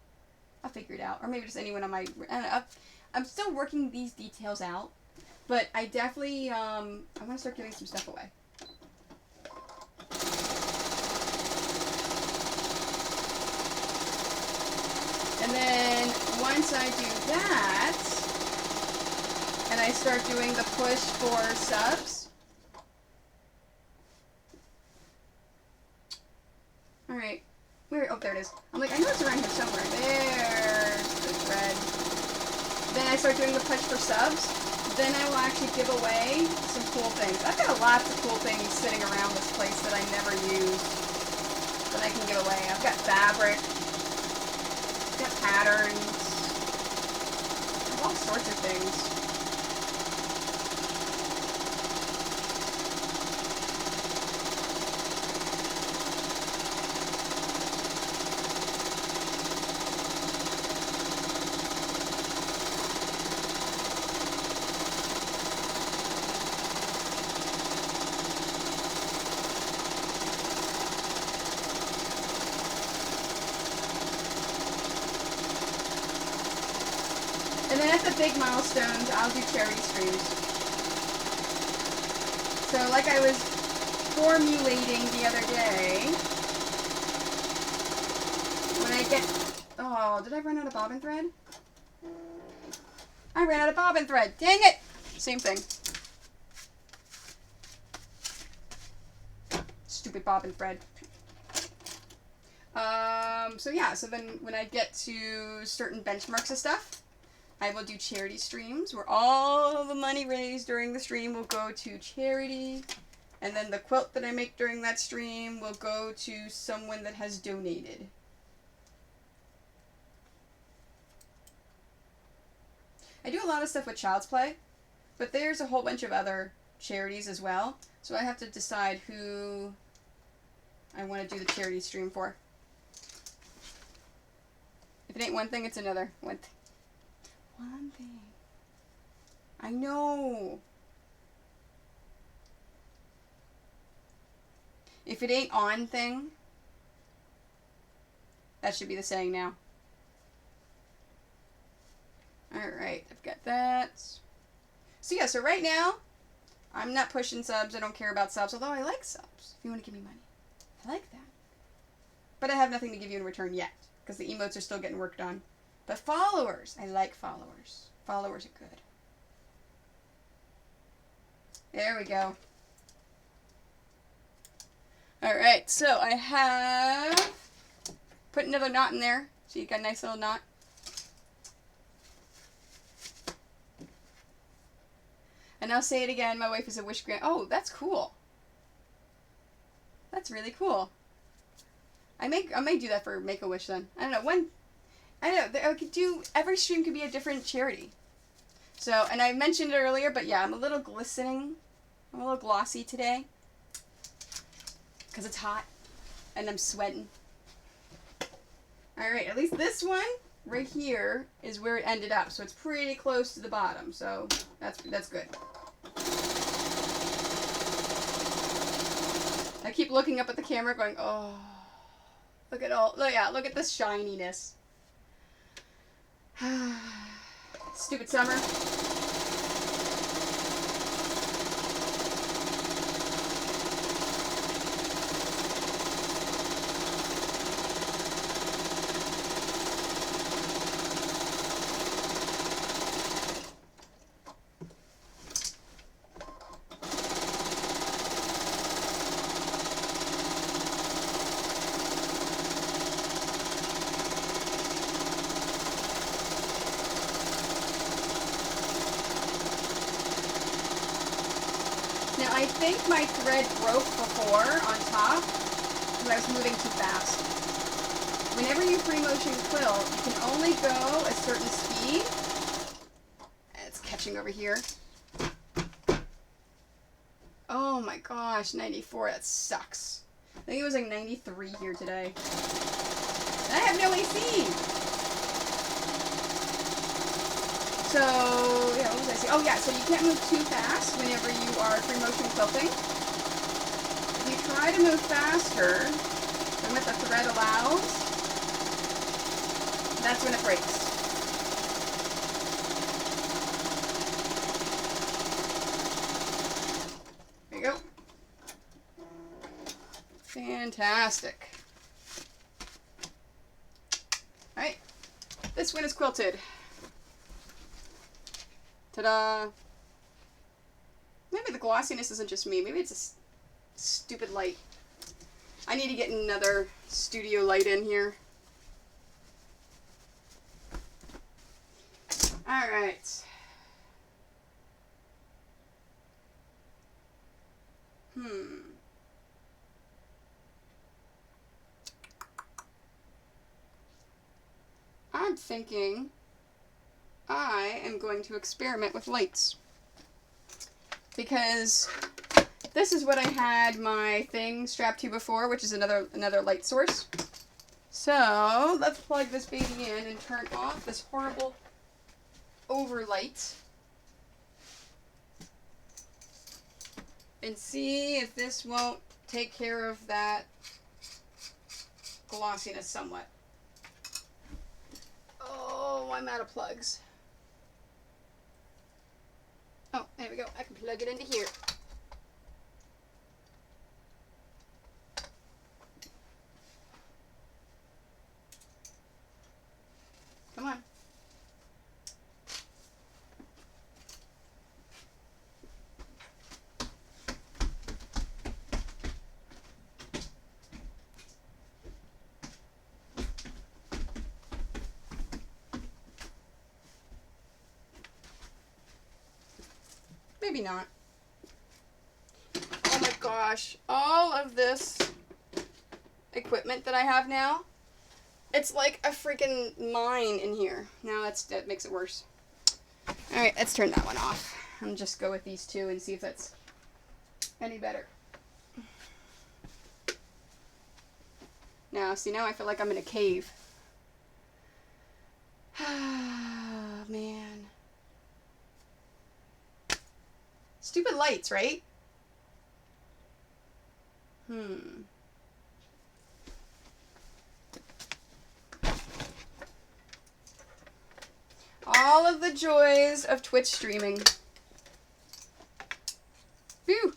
[SPEAKER 1] I'll figure it out. Or maybe just anyone on my... I don't know, I'm still working these details out, but I definitely, I want to start giving some stuff away. And And then once I do that, and I start doing the push for subs. Alright. Where? Oh, there it is. I'm like, I know it's around here somewhere. There's the thread. Then I start doing the push for subs. Then I will actually give away some cool things. I've got lots of cool things sitting around this place that I never use that I can give away. I've got fabric. I've got patterns. I have all sorts of things. And then at the big milestones, I'll do charity streams. So like I was formulating the other day, when I get... Oh, did I run out of bobbin thread? I ran out of bobbin thread. Dang it! Same thing. Stupid bobbin thread. So yeah, so then when I get to certain benchmarks and stuff, I will do charity streams where all the money raised during the stream will go to charity, and then the quilt that I make during that stream will go to someone that has donated. I do a lot of stuff with Child's Play, but there's a whole bunch of other charities as well, so I have to decide who I want to do the charity stream for. If it ain't one thing, it's another. One thing. I know. If it ain't on thing, that should be the saying now. Alright, I've got that. So yeah, so right now, I'm not pushing subs. I don't care about subs, although I like subs. If you want to give me money. I like that. But I have nothing to give you in return yet, because the emotes are still getting worked on. But followers, I like followers. Followers are good. There we go. Alright, so I have put another knot in there. So you got a nice little knot. And I'll say it again, my wife is a wish grant. Oh, that's cool. That's really cool. I may do that for Make-A-Wish then. I don't know, when... I don't know, I could do... Every stream could be a different charity. So, and I mentioned it earlier, but yeah, I'm a little glistening. I'm a little glossy today. Because it's hot. And I'm sweating. Alright, at least this one, right here, is where it ended up. So it's pretty close to the bottom. So, that's good. I keep looking up at the camera going, oh... Look at all... Look, yeah, look at the shininess. Stupid summer. I think my thread broke before on top because I was moving too fast. Whenever you free motion quilt, you can only go a certain speed. It's catching over here. Oh my gosh, 94, that sucks. I think it was like 93 here today. And I have no AC! So, yeah, what was I saying? Oh yeah, so you can't move too fast whenever you are free motion quilting. If you try to move faster than what the thread allows, that's when it breaks. There you go. Fantastic. Alright. This one is quilted. Ta-da! Maybe the glossiness isn't just me. Maybe it's a stupid light. I need to get another studio light in here. Alright. I'm thinking I am going to experiment with lights. Because this is what I had my thing strapped to before, which is another light source. So let's plug this baby in and turn off this horrible overlight. And see if this won't take care of that glossiness somewhat. Oh, I'm out of plugs. Oh, there we go. I can plug it into here. Come on. Maybe not. Oh my gosh. All of this equipment that I have now, it's like a freaking mine in here. Now that makes it worse. Alright, let's turn that one off. And just go with these two and see if that's any better. Now, see, now I feel like I'm in a cave. Ah, man. Stupid lights, right? All of the joys of Twitch streaming. Phew.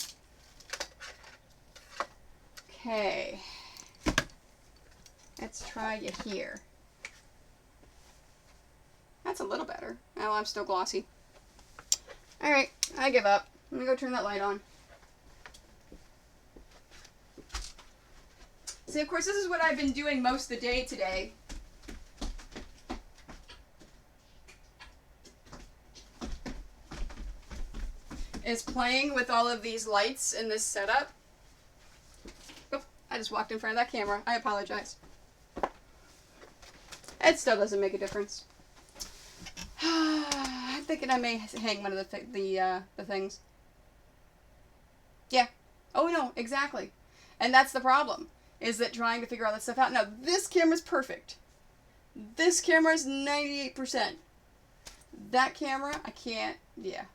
[SPEAKER 1] Okay. Let's try you here. That's a little better. Oh, I'm still glossy. Alright, I give up. Let me go turn that light on. See, of course, this is what I've been doing most of the day today. Is playing with all of these lights in this setup. Oh, I just walked in front of that camera. I apologize. It still doesn't make a difference. I'm thinking I may hang one of the things. Yeah. Oh no, exactly. And that's the problem, is that trying to figure all that stuff out. Now, this camera's perfect. This camera is 98%. That camera, I can't, yeah.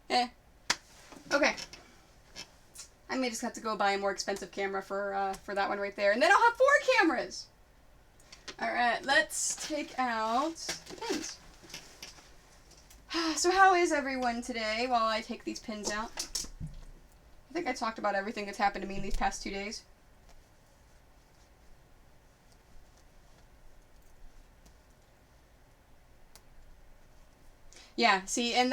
[SPEAKER 1] Okay. I may just have to go buy a more expensive camera for that one right there. And then I'll have 4 cameras! Alright, let's take out the pins. So how is everyone today while I take these pins out? I think I talked about everything that's happened to me in these past 2 days. Yeah, see, and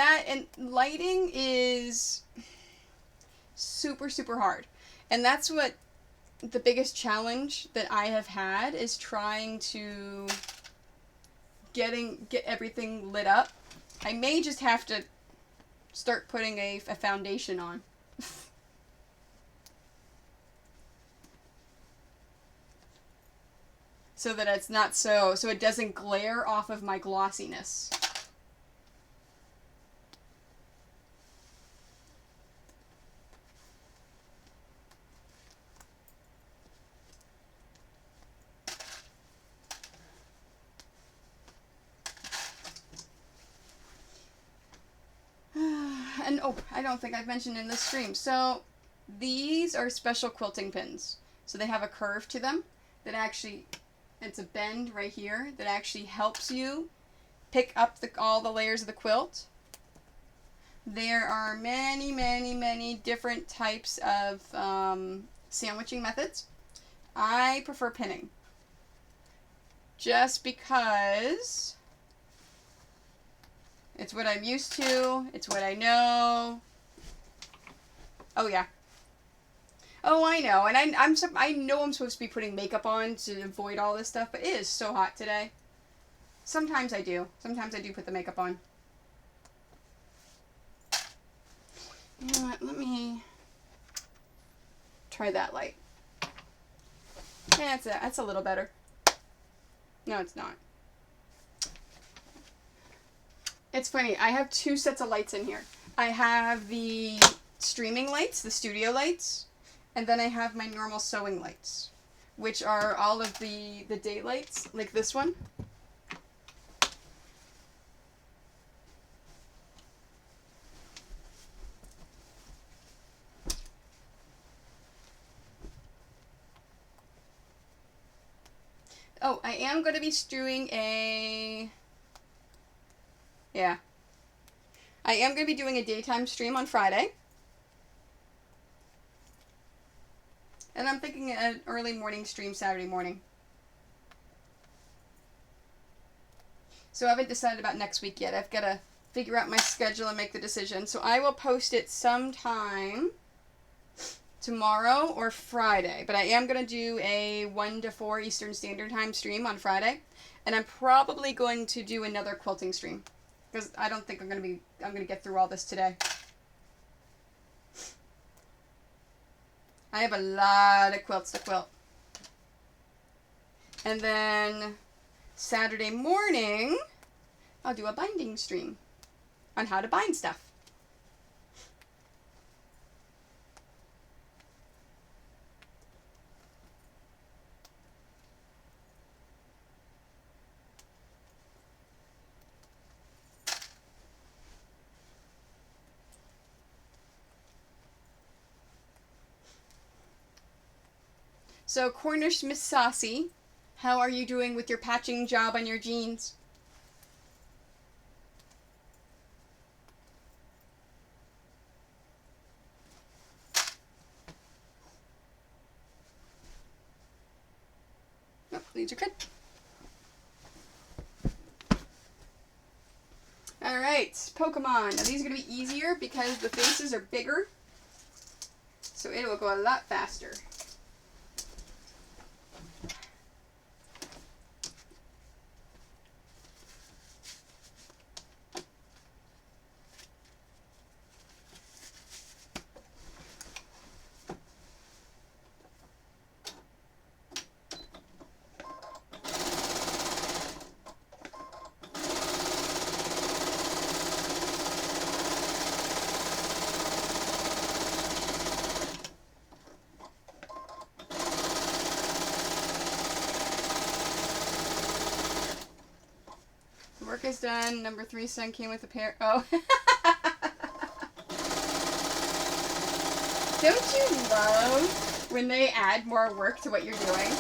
[SPEAKER 1] lighting is super, super hard. And that's what the biggest challenge that I have had is trying to get everything lit up. I may just have to start putting a foundation on. So that it's not so it doesn't glare off of my glossiness. And oh, I don't think I've mentioned in this stream. So these are special quilting pins. So they have a curve to them that actually, it's a bend right here that actually helps you pick up all the layers of the quilt. There are many, many, many different types of sandwiching methods. I prefer pinning. just because it's what I'm used to. It's what I know. Oh, yeah. Oh, I know. And I know I'm supposed to be putting makeup on to avoid all this stuff, but it is so hot today. Sometimes I do. Sometimes I do put the makeup on. You know what? Let me try that light. Yeah, that's a little better. No, it's not. It's funny. I have two sets of lights in here. I have the streaming lights, the studio lights, and then I have my normal sewing lights, which are all of the day lights, like this one. Oh, I am going to be doing a... Yeah. I am going to be doing a daytime stream on Friday. And I'm thinking an early morning stream Saturday morning. So I haven't decided about next week yet. I've got to figure out my schedule and make the decision. So I will post it sometime tomorrow or Friday. But I am going to do a 1 to 4 Eastern Standard Time stream on Friday. And I'm probably going to do another quilting stream. Because I don't think I'm going to get through all this today. I have a lot of quilts to quilt. And then Saturday morning, I'll do a binding stream on how to bind stuff. So, Cornish Miss Saucy, how are you doing with your patching job on your jeans? Oh, these are good. Alright, Pokemon. Now, these are going to be easier because the faces are bigger. So, it will go a lot faster. Work is done. Number 3 son came with a pair. Oh. Don't you love when they add more work to what you're doing?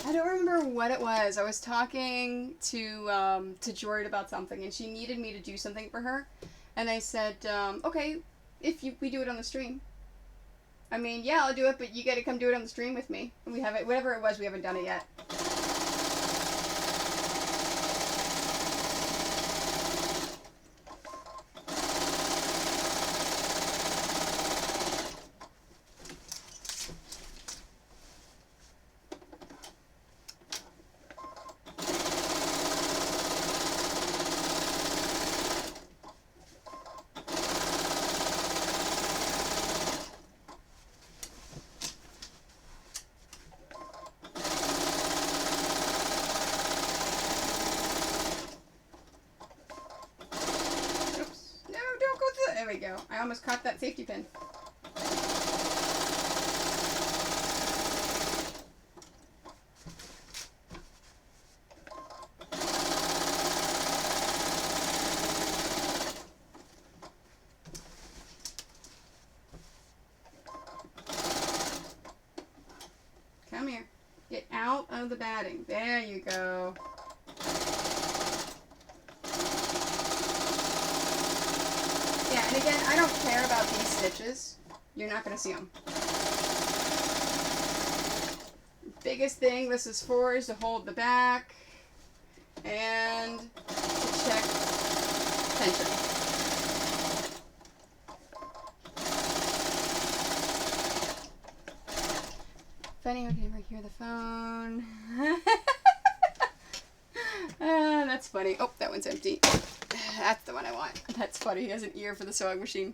[SPEAKER 1] I don't remember what it was. I was talking to Jordan about something, and she needed me to do something for her, and I said, okay, we do it on the stream. I mean, yeah, I'll do it, but you got to come do it on the stream with me. And we haven't, whatever it was, we haven't done it yet. There we go. I almost caught that safety pin. Come here. Get out of the batting. There you go. And again, I don't care about these stitches. You're not going to see them. Biggest thing this is for is to hold the back and to check tension. If anyone can ever hear the phone. That's funny. Oh, that one's empty. That's the one I want. That's funny. He has an ear for the sewing machine.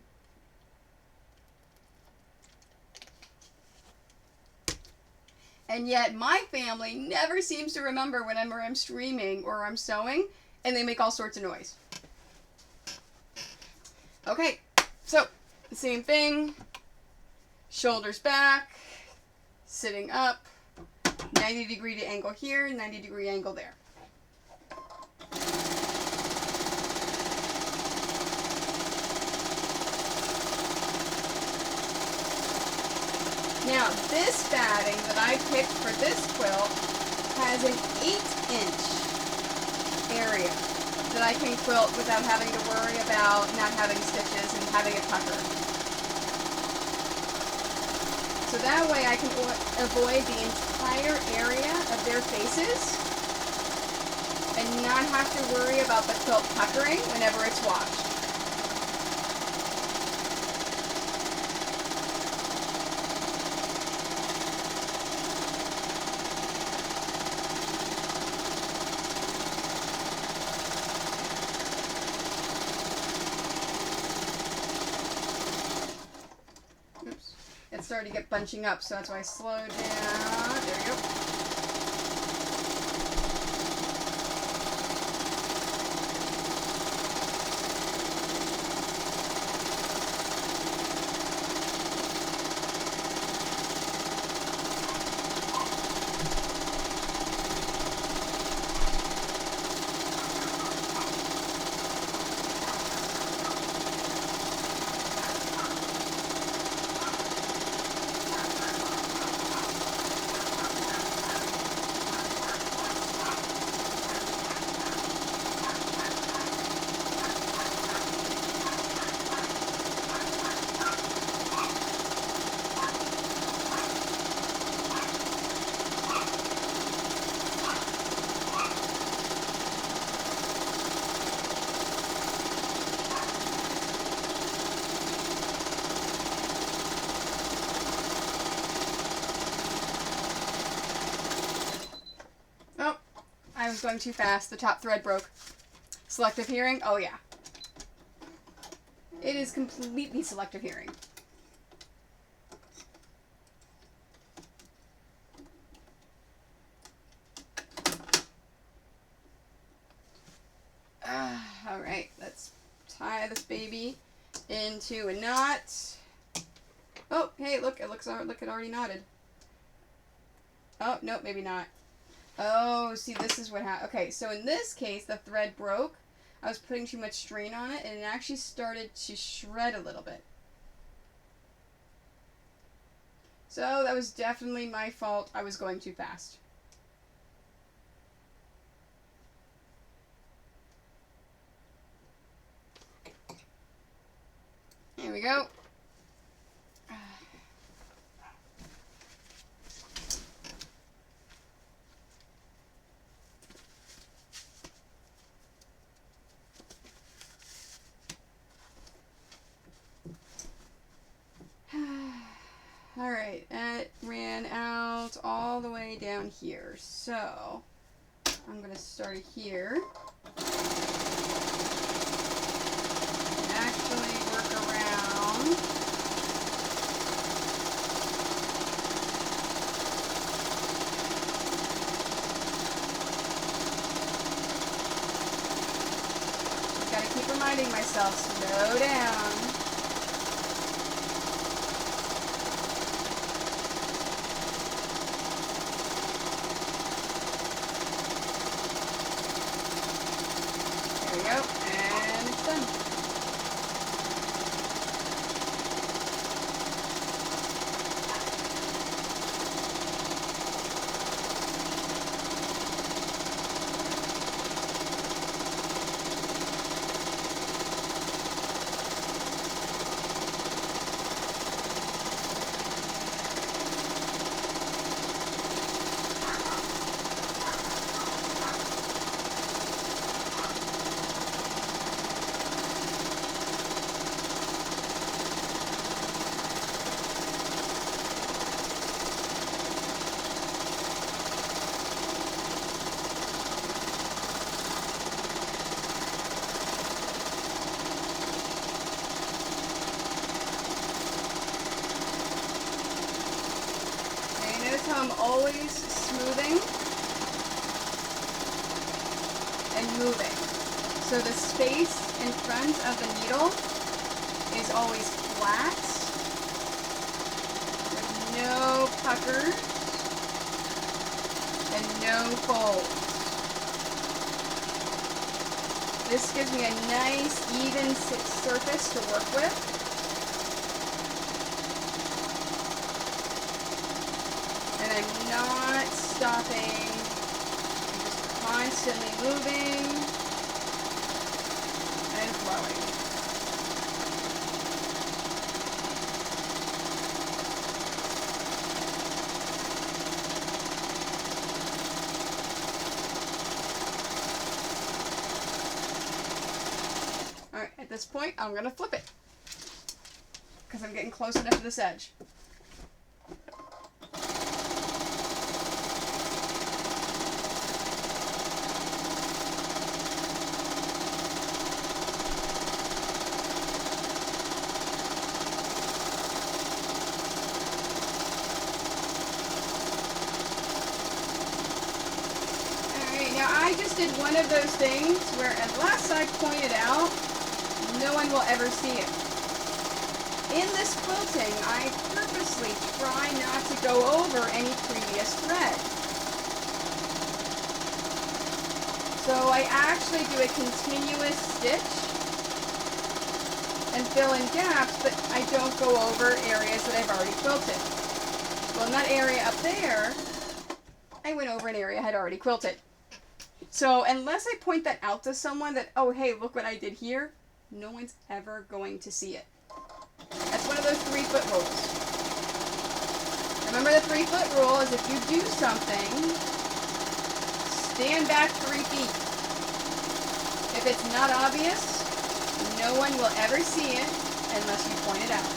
[SPEAKER 1] And yet my family never seems to remember whenever I'm streaming or I'm sewing, and they make all sorts of noise. Okay, so the same thing. Shoulders back, sitting up, 90-degree angle here, 90-degree angle there. Now, this batting that I picked for this quilt has an 8-inch area that I can quilt without having to worry about not having stitches and having a tucker. So that way I can avoid the entire area of their faces and not have to worry about the quilt puckering whenever it's washed. It started to get bunching up, so that's why I slowed down. There we go. I was going too fast. The top thread broke. Selective hearing? Oh yeah. It is completely selective hearing. Alright, let's tie this baby into a knot. Oh, hey, look, it already knotted. Oh, nope, maybe not. Oh, see, this is what happened. Okay, so in this case, the thread broke. I was putting too much strain on it, and it actually started to shred a little bit. So that was definitely my fault. I was going too fast. There we go. Alright, it ran out all the way down here. So, I'm going to start here. And actually work around. I've got to keep reminding myself, slow down. And it's done. always smoothing and moving. So the space in front of the needle is always flat, with no puckers and no folds. This gives me a nice, even surface to work with. And I'm not stopping. I'm just constantly moving and flowing. Alright, at this point, I'm going to flip it because I'm getting close enough to this edge. Now I just did one of those things where unless I point it out, no one will ever see it. In this quilting, I purposely try not to go over any previous thread. So I actually do a continuous stitch and fill in gaps, but I don't go over areas that I've already quilted. Well, in that area up there, I went over an area I had already quilted. So unless I point that out to someone that, oh, hey, look what I did here, no one's ever going to see it. That's one of those 3-foot rules. Remember the 3-foot rule is if you do something, stand back 3 feet. If it's not obvious, no one will ever see it unless you point it out.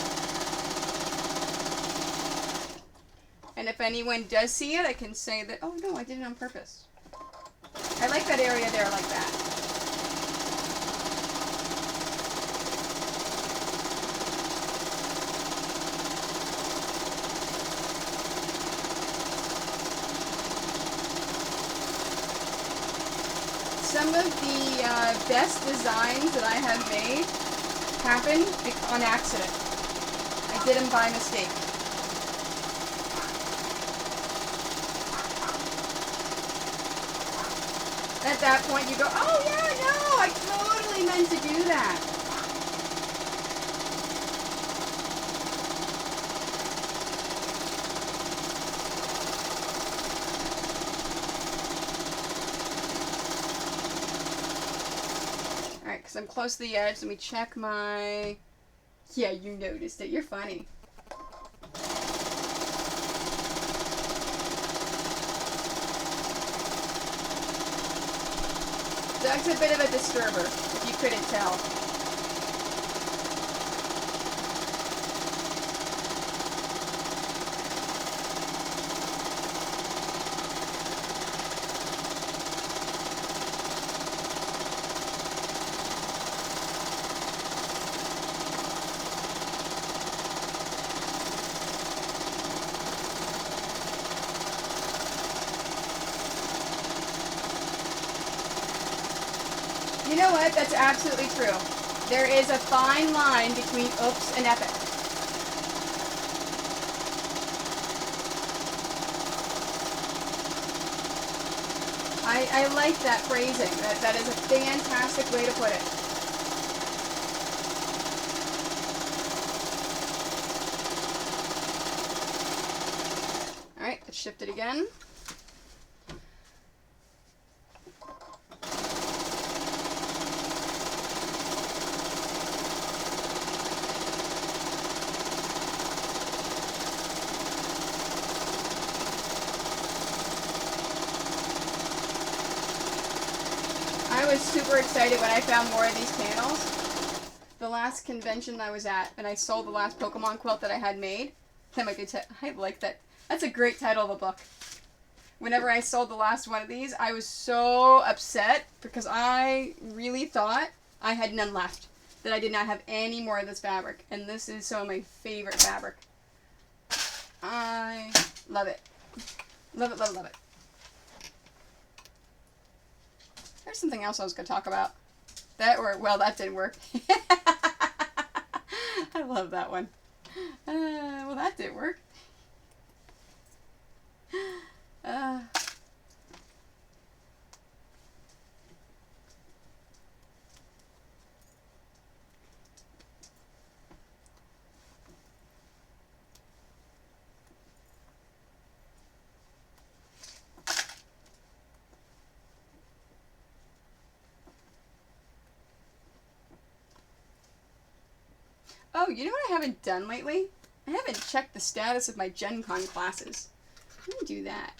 [SPEAKER 1] And if anyone does see it, I can say that, oh no, I did it on purpose. I like that area there like that. Some of the best designs that I have made happen on accident. I did them by mistake. At that point you go, oh yeah, no, I totally meant to do that. Alright, because I'm close to the edge, let me check my... Yeah, you noticed it, you're funny. Doug's a bit of a disturber, if you couldn't tell. You know what? That's absolutely true. There is a fine line between oops and epic. I like that phrasing. That is a fantastic way to put it. Alright, let's shift it again. I was super excited when I found more of these panels. The last convention I was at, and I sold the last Pokemon quilt that I had made. I like that. That's a great title of a book. Whenever I sold the last one of these, I was so upset because I really thought I had none left. That I did not have any more of this fabric. And this is some of my favorite fabric. I love it. Love it, love it, love it. There's something else I was going to talk about. That didn't work. I love that one. Well, that didn't work. Oh, you know what I haven't done lately? I haven't checked the status of my Gen Con classes. Let me do that.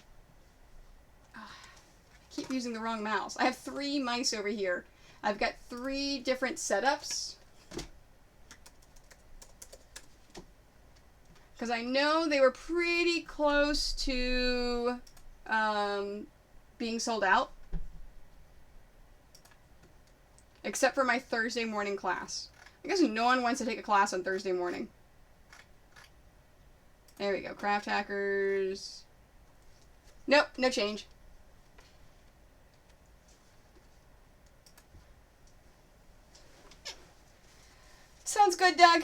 [SPEAKER 1] I keep using the wrong mouse. I have 3 mice over here. I've got 3 different setups. Because I know they were pretty close to being sold out. Except for my Thursday morning class. I guess no one wants to take a class on Thursday morning. There we go. Craft Hackers. Nope, no change. Sounds good, Doug.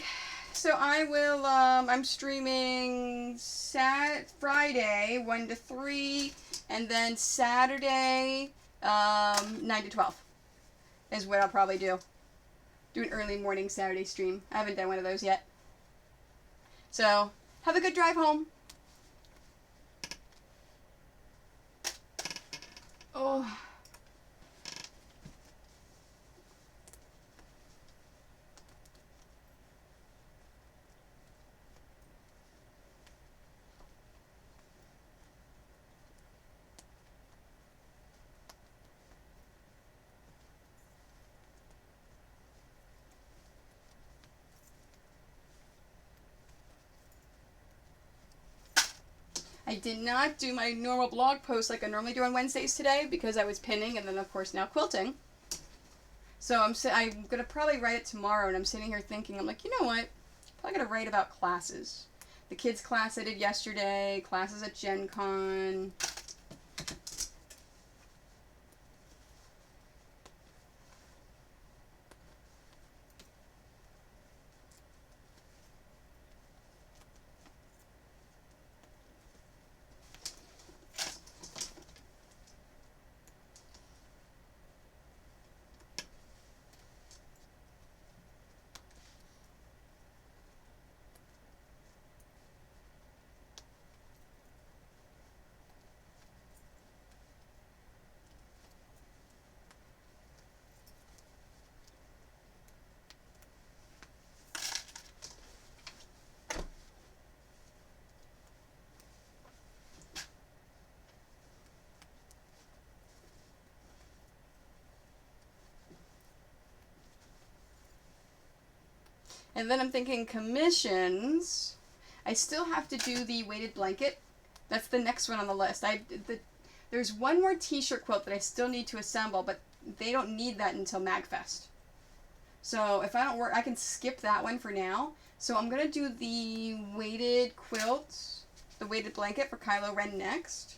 [SPEAKER 1] So I will, I'm streaming Friday, 1 to 3, and then Saturday, 9 to 12 is what I'll probably do. Do an early morning Saturday stream. I haven't done one of those yet. So, have a good drive home. Oh. I did not do my normal blog post like I normally do on Wednesdays today because I was pinning and then of course now quilting. So I'm going to probably write it tomorrow, and I'm sitting here thinking, I'm like, you know what? I'm probably going to write about classes. The kids class I did yesterday, classes at Gen Con. And then I'm thinking commissions. I still have to do the weighted blanket. That's the next one on the list. There's one more t-shirt quilt that I still need to assemble, but they don't need that until MagFest. So if I don't work, I can skip that one for now. So I'm going to do the weighted quilt, the weighted blanket for Kylo Ren next.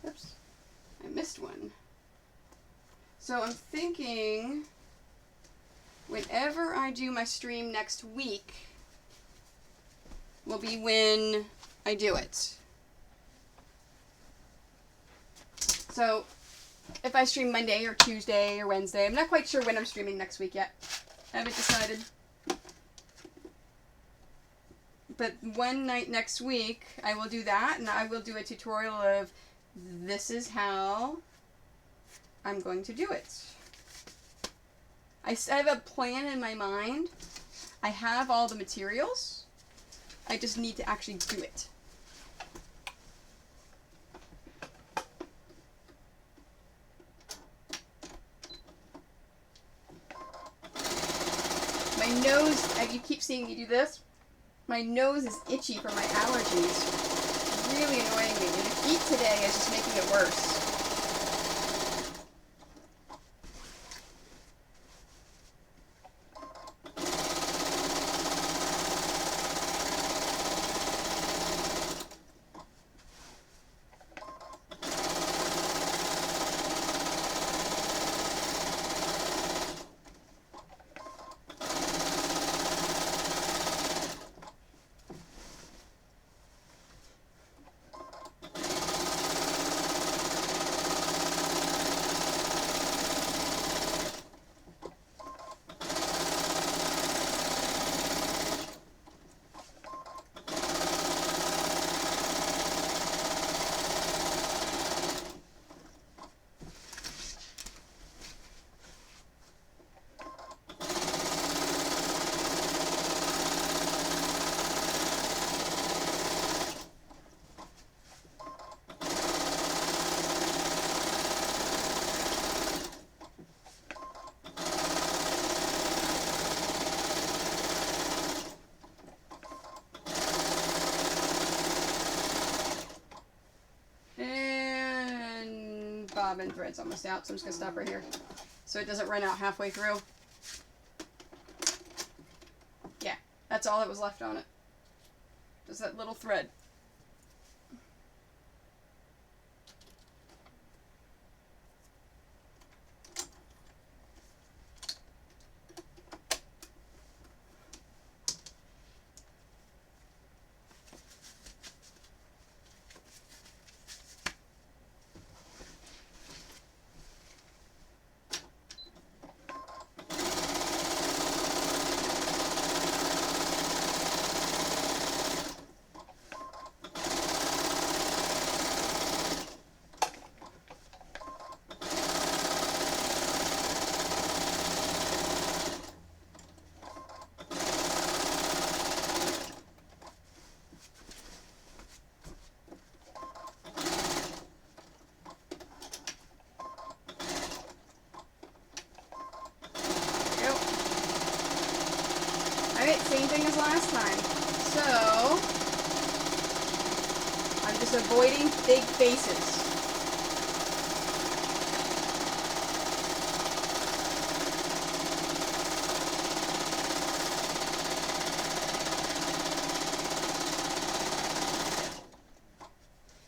[SPEAKER 1] Oops, I missed one. So I'm thinking, whenever I do my stream next week will be when I do it. So if I stream Monday or Tuesday or Wednesday, I'm not quite sure when I'm streaming next week yet. I haven't decided. But one night next week, I will do that, and I will do a tutorial of this is how I'm going to do it. I have a plan in my mind. I have all the materials. I just need to actually do it. My nose, you keep seeing me do this. My nose is itchy from my allergies. It's really annoying me. And the heat today is just making it worse. bobbin thread's almost out, so I'm just going to stop right here so it doesn't run out halfway through. Yeah, that's all that was left on it. Just that little thread. Alright, same thing as last time. So, I'm just avoiding big faces.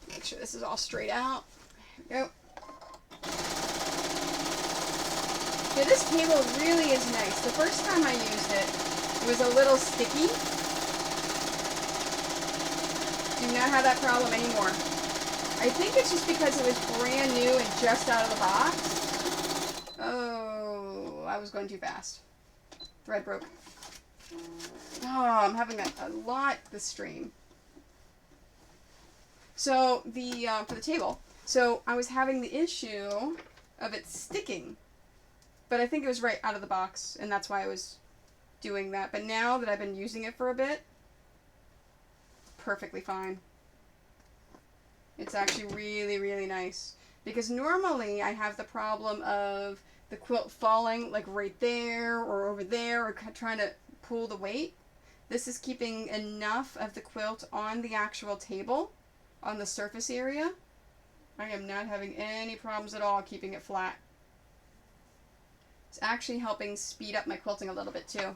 [SPEAKER 1] Make sure this is all straight out. There we go. Yeah, this table really is nice. The first time I used it, it was a little sticky. Do not have that problem anymore. I think it's just because it was brand new and just out of the box. Oh, I was going too fast. Thread broke. Oh, I'm having that a lot this stream. So for the table, so I was having the issue of it sticking, but I think it was right out of the box, and that's why I was doing that. But now that I've been using it for a bit, perfectly fine. It's actually really, really nice. Because normally I have the problem of the quilt falling like right there or over there or trying to pull the weight. This is keeping enough of the quilt on the actual table, on the surface area. I am not having any problems at all keeping it flat. It's actually helping speed up my quilting a little bit too.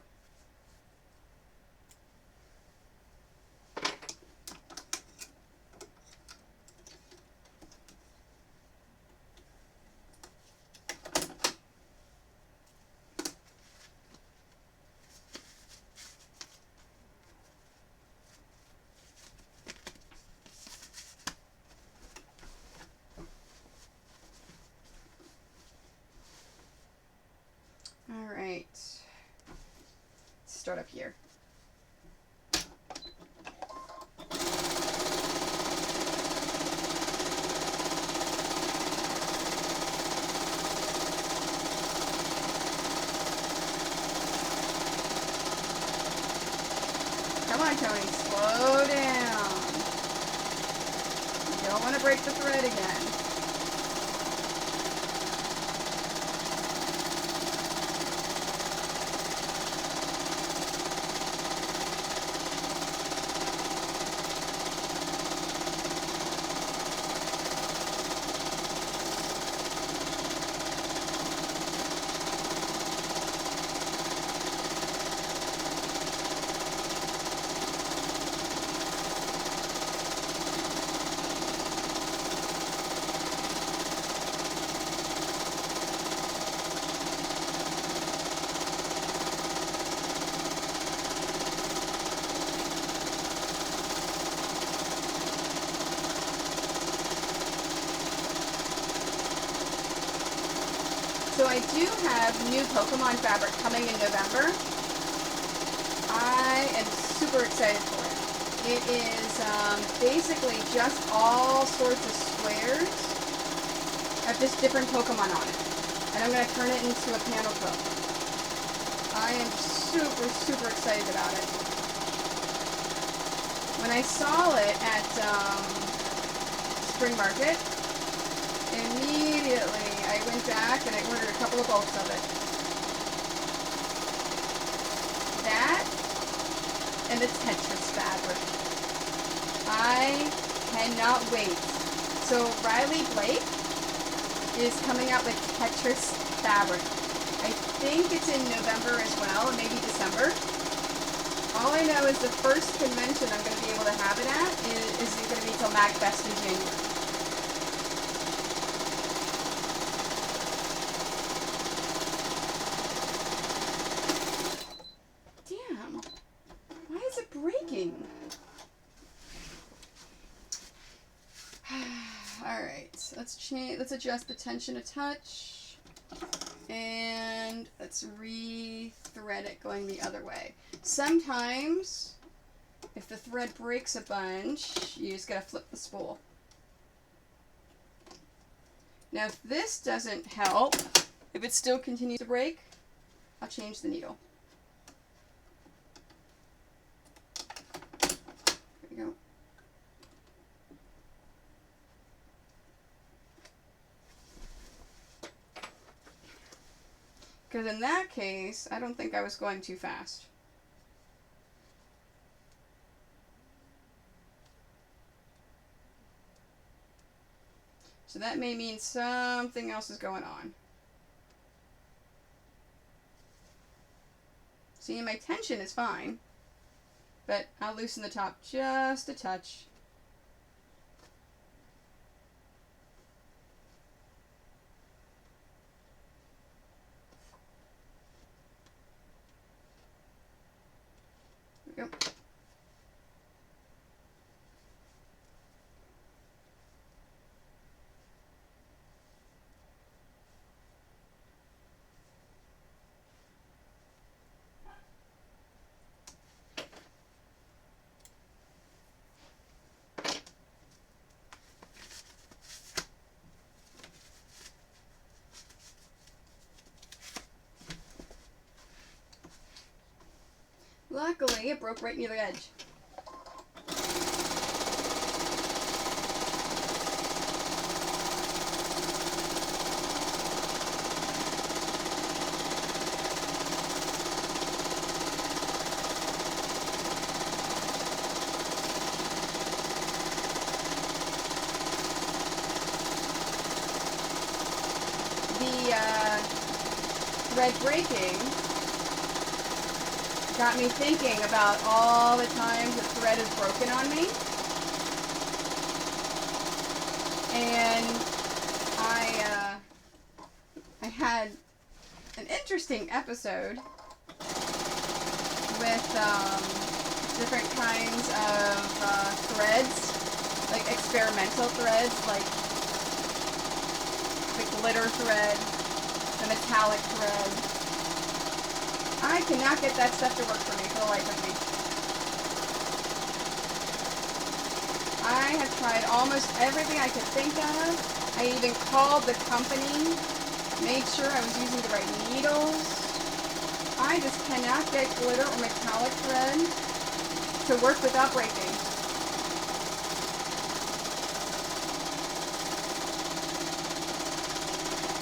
[SPEAKER 1] Alright, let's start up here. Come on, Tony, slow down. You don't want to break the thread again. So I do have new Pokemon fabric coming in November. I am super excited for it. It is basically just all sorts of squares of just different Pokemon on it. And I'm going to turn it into a panel quilt. I am super, super excited about it. When I saw it at Spring Market, immediately I went back and I ordered a couple of bulks of it. That and the Tetris fabric. I cannot wait. So Riley Blake is coming out with Tetris fabric. I think it's in November as well, or maybe December. All I know is the first convention I'm going to be able to have it at is going to be till MagFest in January. Damn. Why is it breaking? Alright, let's adjust the tension a touch. And let's re-thread it going the other way. Sometimes, if the thread breaks a bunch, you just gotta flip the spool. Now if this doesn't help, if it still continues to break, I'll change the needle. There we go. Because in that case, I don't think I was going too fast. So that may mean something else is going on. See, my tension is fine, but I'll loosen the top just a touch. There we go. Luckily, it broke right near the edge. The thread breaking got me thinking about all the times the thread is broken on me. And I had an interesting episode with different kinds of threads, like experimental threads, like the glitter thread, the metallic thread. I cannot get that stuff to work for me for the life of me. I have tried almost everything I could think of. I even called the company, made sure I was using the right needles. I just cannot get glitter or metallic thread to work without breaking.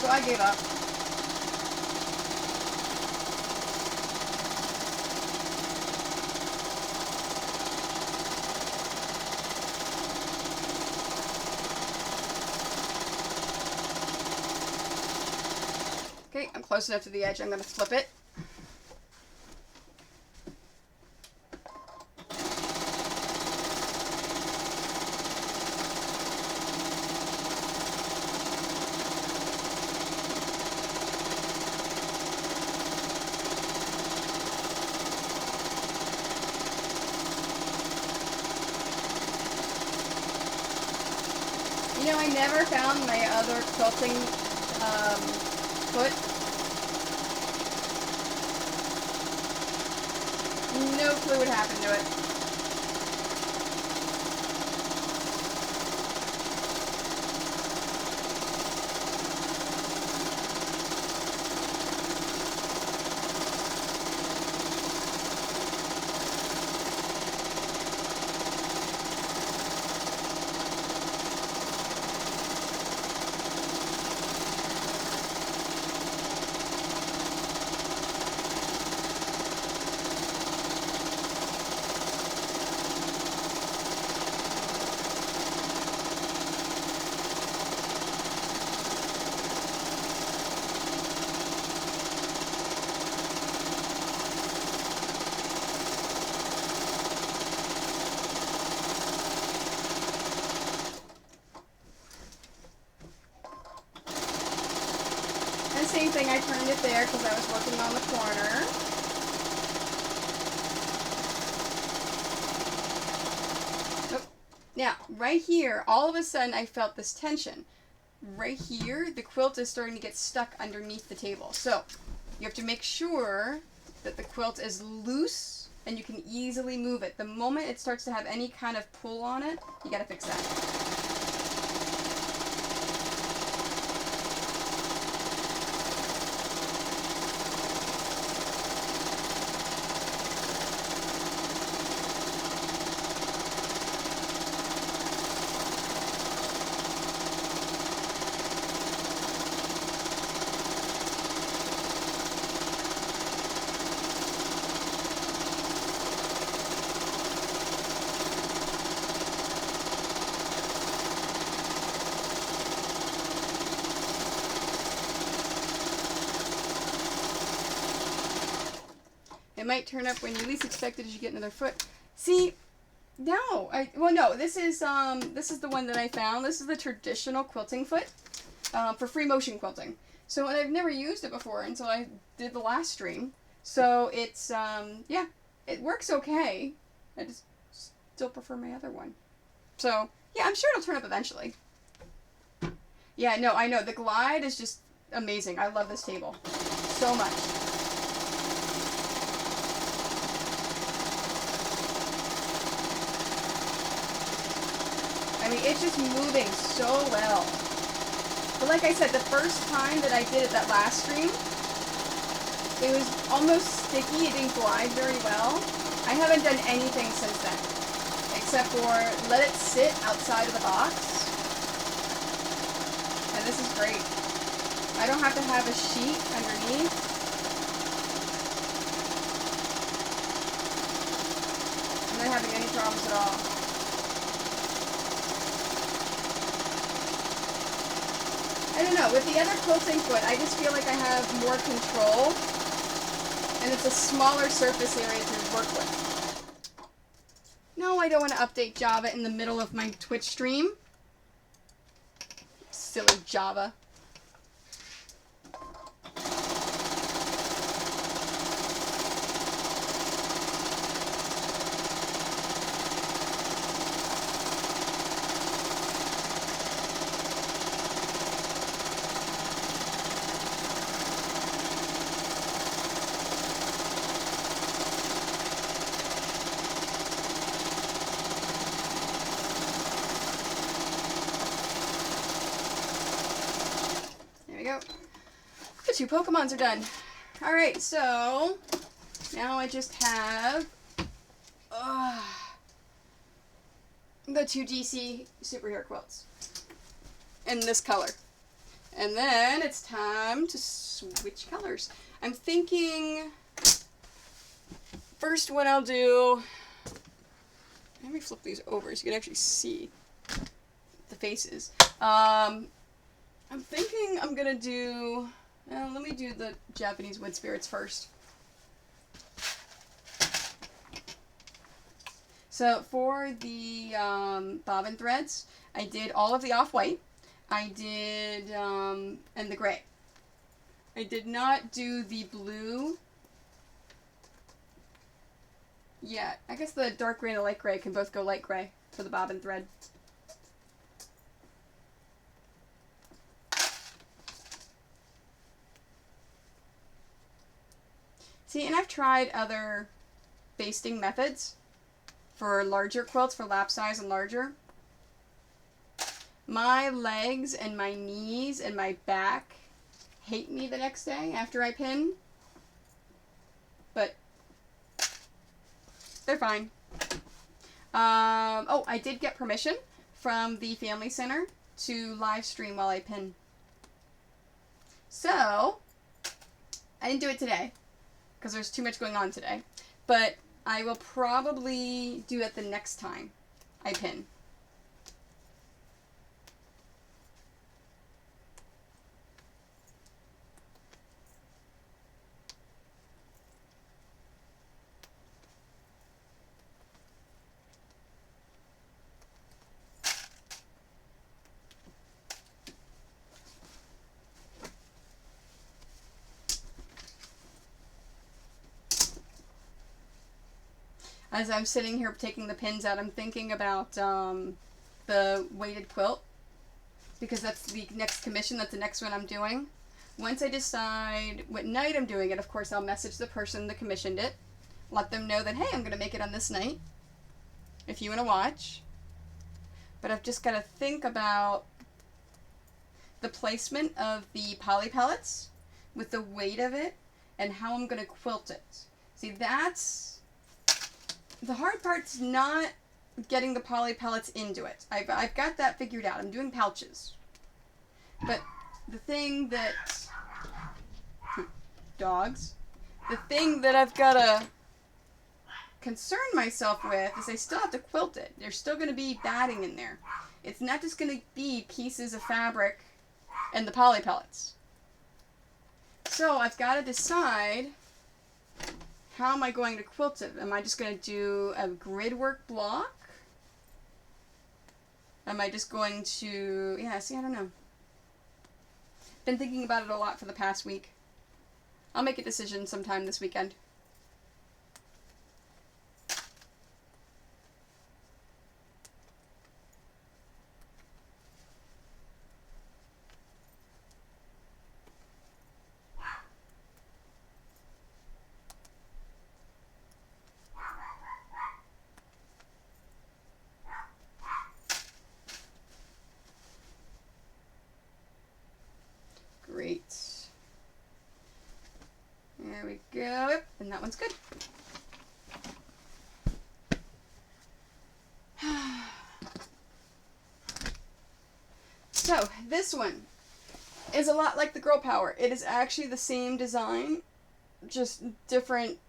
[SPEAKER 1] So I gave up. Okay, I'm close enough to the edge. I'm going to flip it. You know, I never found my other quilting foot. No clue what happened to it. the same thing, I turned it there because I was working on the corner. Nope. Now, right here, all of a sudden I felt this tension. Right here, the quilt is starting to get stuck underneath the table. So, you have to make sure that the quilt is loose and you can easily move it. The moment it starts to have any kind of pull on it, you gotta fix that. It might turn up when you least expect it as you get another foot. See, no, no, this is the one that I found. This is the traditional quilting foot for free motion quilting. So, and I've never used it before until I did the last stream. So it's yeah, it works okay. I just still prefer my other one. So yeah, I'm sure it'll turn up eventually. Yeah, no, I know the glide is just amazing. I love this table so much. I mean, it's just moving so well. But like I said, the first time that I did it, that last stream, it was almost sticky. It didn't glide very well. I haven't done anything since then, except for let it sit outside of the box. And this is great. I don't have to have a sheet underneath. I'm not having any problems at all. I don't know, with the other quilting foot, I just feel like I have more control, and it's a smaller surface area to work with. No, I don't want to update Java in the middle of my Twitch stream. Silly Java. The two Pokemons are done. Alright, so now I just have the two DC superhero quilts in this color. And then it's time to switch colors. I'm thinking first what I'll do, let me flip these over so you can actually see the faces. I'm thinking I'm gonna do, let me do the Japanese wood spirits first. So for the bobbin threads, I did all of the off-white. I did, and the gray. I did not do the blue yet. I guess the dark gray and the light gray can both go light gray for the bobbin thread. See, and I've tried other basting methods for larger quilts, for lap size and larger. My legs and my knees and my back hate me the next day after I pin. But they're fine. Oh, I did get permission from the Family Center to live stream while I pin. So, I didn't do it today because there's too much going on today. But I will probably do it the next time I pin. As I'm sitting here taking the pins out, I'm thinking about the weighted quilt, because that's the next commission. That's the next one I'm doing. Once I decide what night I'm doing it, of course, I'll message the person that commissioned it, let them know that, hey, I'm going to make it on this night, if you want to watch. But I've just got to think about the placement of the poly pellets with the weight of it and how I'm going to quilt it. See, that's the hard part's not getting the poly pellets into it. I've got that figured out. I'm doing pouches. But the thing that dogs, the thing that I've got to concern myself with is I still have to quilt it. There's still going to be batting in there. It's not just going to be pieces of fabric and the poly pellets. So I've got to decide, how am I going to quilt it? Am I just going to do a grid work block? Am I just going to, I don't know. Been thinking about it a lot for the past week. I'll make a decision sometime this weekend. Great. There we go. And that one's good. So, this one is a lot like the Girl Power. It is actually the same design, just different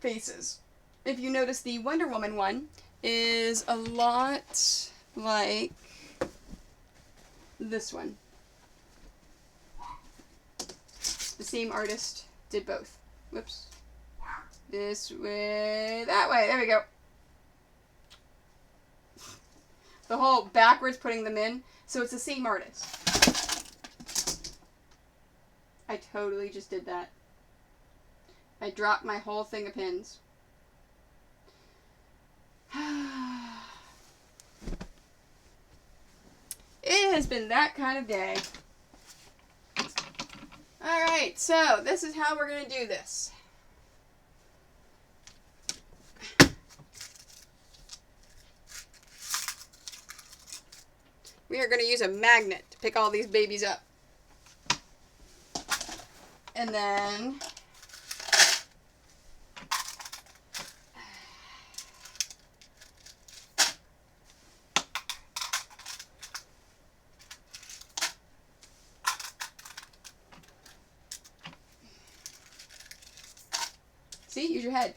[SPEAKER 1] faces. If you notice, the Wonder Woman one is a lot like this one. The same artist did both. Whoops. This way, that way. There we go. The whole backwards putting them in. So it's the same artist. I totally just did that. I dropped my whole thing of pins. It has been that kind of day. Alright, so this is how we're going to do this. We are going to use a magnet to pick all these babies up. And then see, use your head.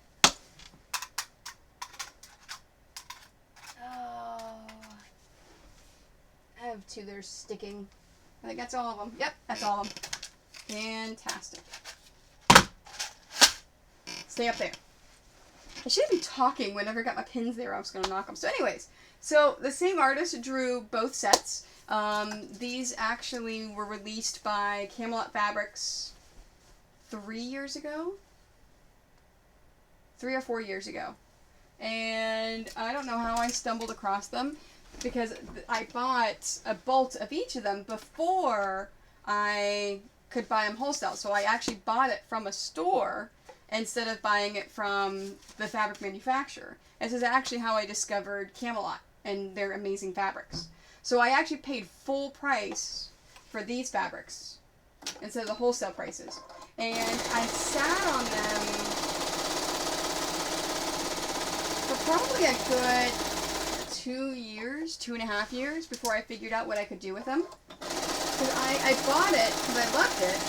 [SPEAKER 1] Oh, I have two that are sticking. I think that's all of them. Yep, that's all of them. Fantastic. Stay up there. I shouldn't be talking whenever I got my pins there. I was going to knock them. So anyways, so the same artist drew both sets. These actually were released by Camelot Fabrics 3 years ago. 3 or 4 years ago. And I don't know how I stumbled across them, because I bought a bolt of each of them before I could buy them wholesale. So I actually bought it from a store instead of buying it from the fabric manufacturer. This is actually how I discovered Camelot and their amazing fabrics. So I actually paid full price for these fabrics instead of the wholesale prices. And I sat on them for probably a good 2 years, 2.5 years before I figured out what I could do with them. Because I bought it because I loved it,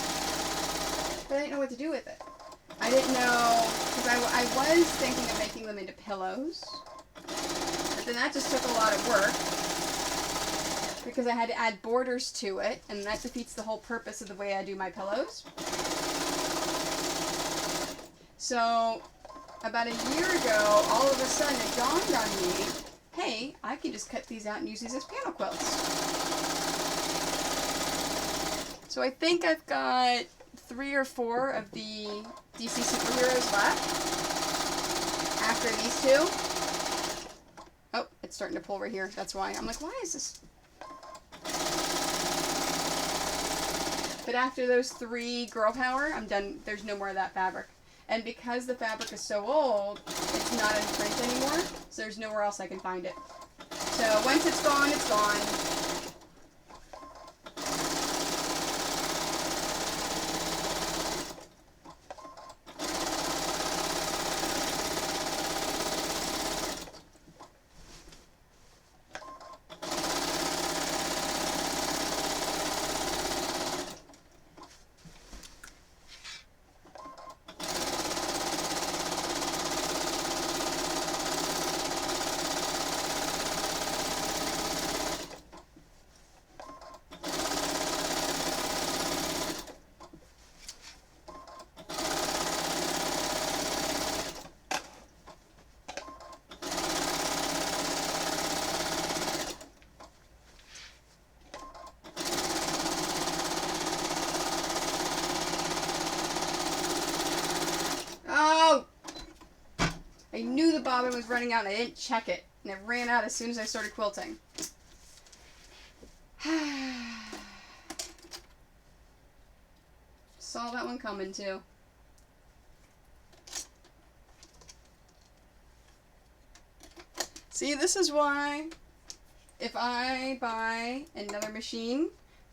[SPEAKER 1] but I didn't know what to do with it. I didn't know, because I was thinking of making them into pillows, but then that just took a lot of work, because I had to add borders to it, and that defeats the whole purpose of the way I do my pillows. So, about a year ago, all of a sudden it dawned on me, hey, I can just cut these out and use these as panel quilts. So I think I've got 3 or 4 of the DC superheroes left. after these two. Oh, it's starting to pull right here. That's why. I'm like, why is this? But after those 3 girl power, I'm done. There's no more of that fabric. And because the fabric is so old, it's not in print anymore, so there's nowhere else I can find it. So once it's gone, it's gone. Oh! I knew the bobbin was running out and I didn't check it. And it ran out as soon as I started quilting. Saw that one coming too. See, this is why if I buy another machine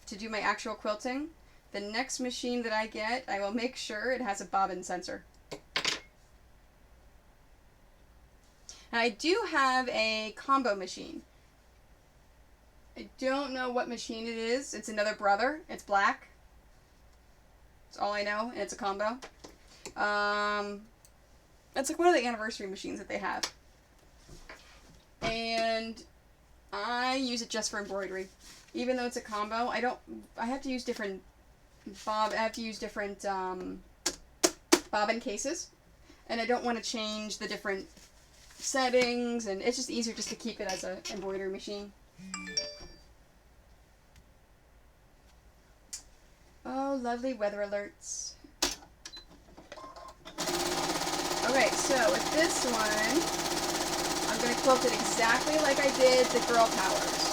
[SPEAKER 1] to do my actual quilting, the next machine that I get, I will make sure it has a bobbin sensor. And I do have a combo machine. I don't know what machine it is. It's another brother. It's black. That's all I know, and it's a combo. It's like one of the anniversary machines that they have. And I use it just for embroidery. Even though it's a combo, I have to use different bobbin cases. And I don't want to change the different settings, and it's just easier just to keep it as an embroidery machine. Oh, lovely weather alerts. Okay, so with this one, I'm going to quilt it exactly like I did the girl powers.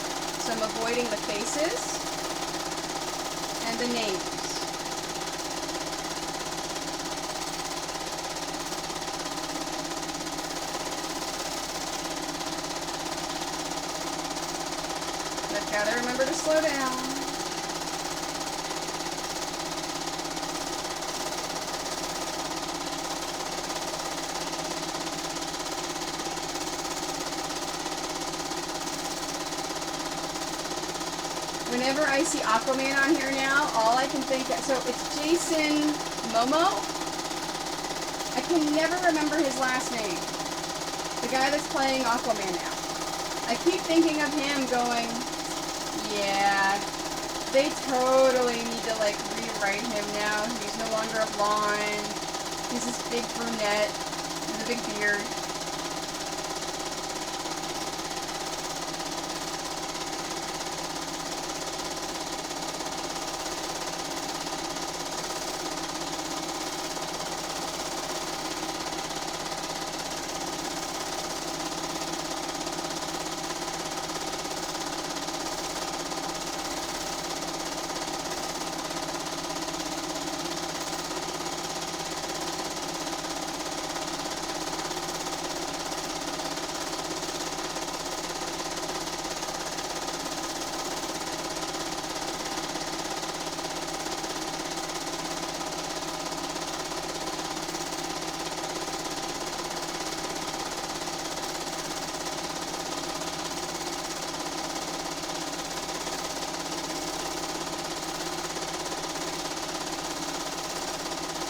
[SPEAKER 1] So I'm avoiding the faces and the names. I've got to remember to slow down. Whenever I see Aquaman on here now, all I can think of, so it's Jason Momoa. I can never remember his last name. The guy that's playing Aquaman now. I keep thinking of him going, yeah, they totally need to like rewrite him now. He's no longer a blonde. He's this big brunette with a big beard.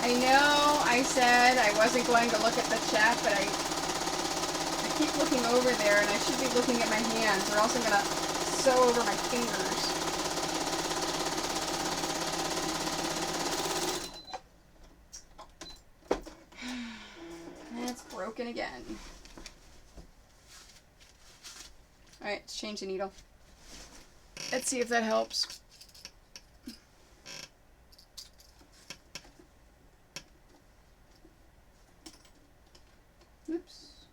[SPEAKER 1] I know I said I wasn't going to look at the chat, but I keep looking over there, and I should be looking at my hands, or else I'm going to sew over my fingers. And it's broken again. Alright, let's change the needle. Let's see if that helps. Oops.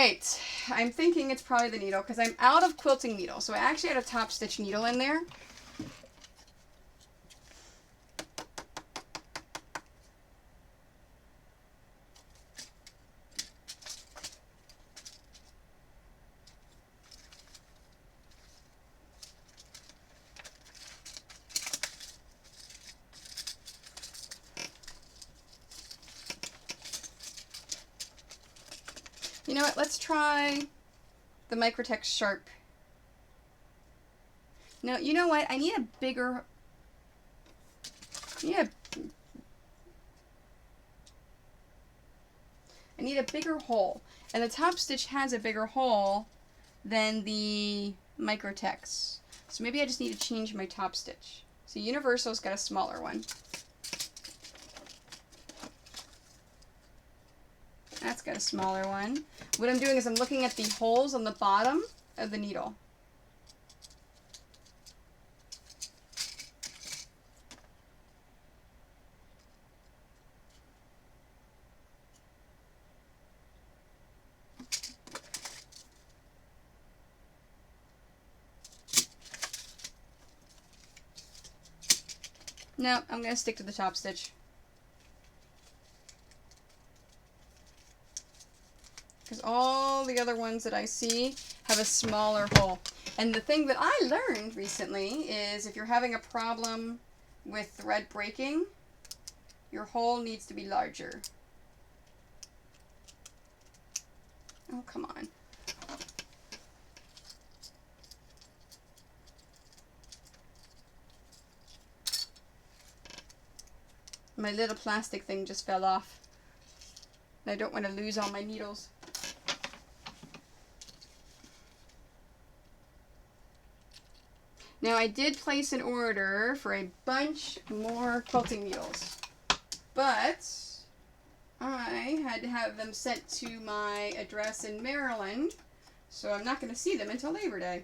[SPEAKER 1] right, I'm thinking it's probably the needle because I'm out of quilting needle. So I actually had a top stitch needle in there. You know what, let's try the Microtex Sharp. No, you know what, I need a bigger, I need a bigger hole. And the top stitch has a bigger hole than the Microtex. So maybe I just need to change my top stitch. So Universal's got a smaller one. That's got a smaller one. What I'm doing is I'm looking at the holes on the bottom of the needle. No, I'm going to stick to the top stitch. Because all the other ones that I see have a smaller hole. And the thing that I learned recently is if you're having a problem with thread breaking, your hole needs to be larger. Oh, come on. My little plastic thing just fell off. And I don't want to lose all my needles. Now I did place an order for a bunch more quilting needles, but I had to have them sent to my address in Maryland, so I'm not going to see them until Labor Day.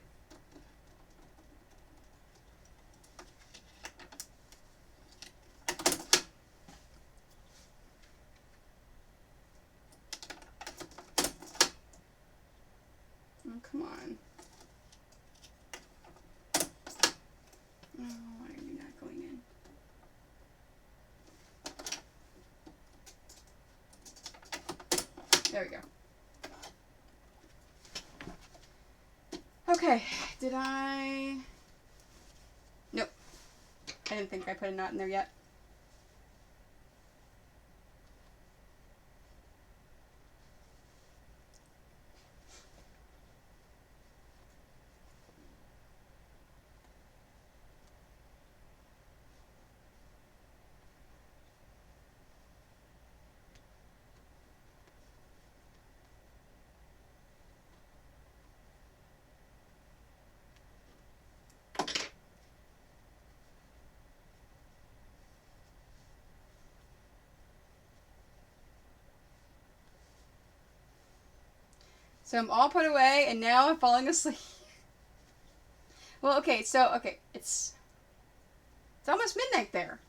[SPEAKER 1] Oh, come on. Oh, why are you not going in? There we go. Okay, did I? Nope. I didn't think I put a knot in there yet. So I'm all put away, and now I'm falling asleep. Well, okay, it's almost midnight there.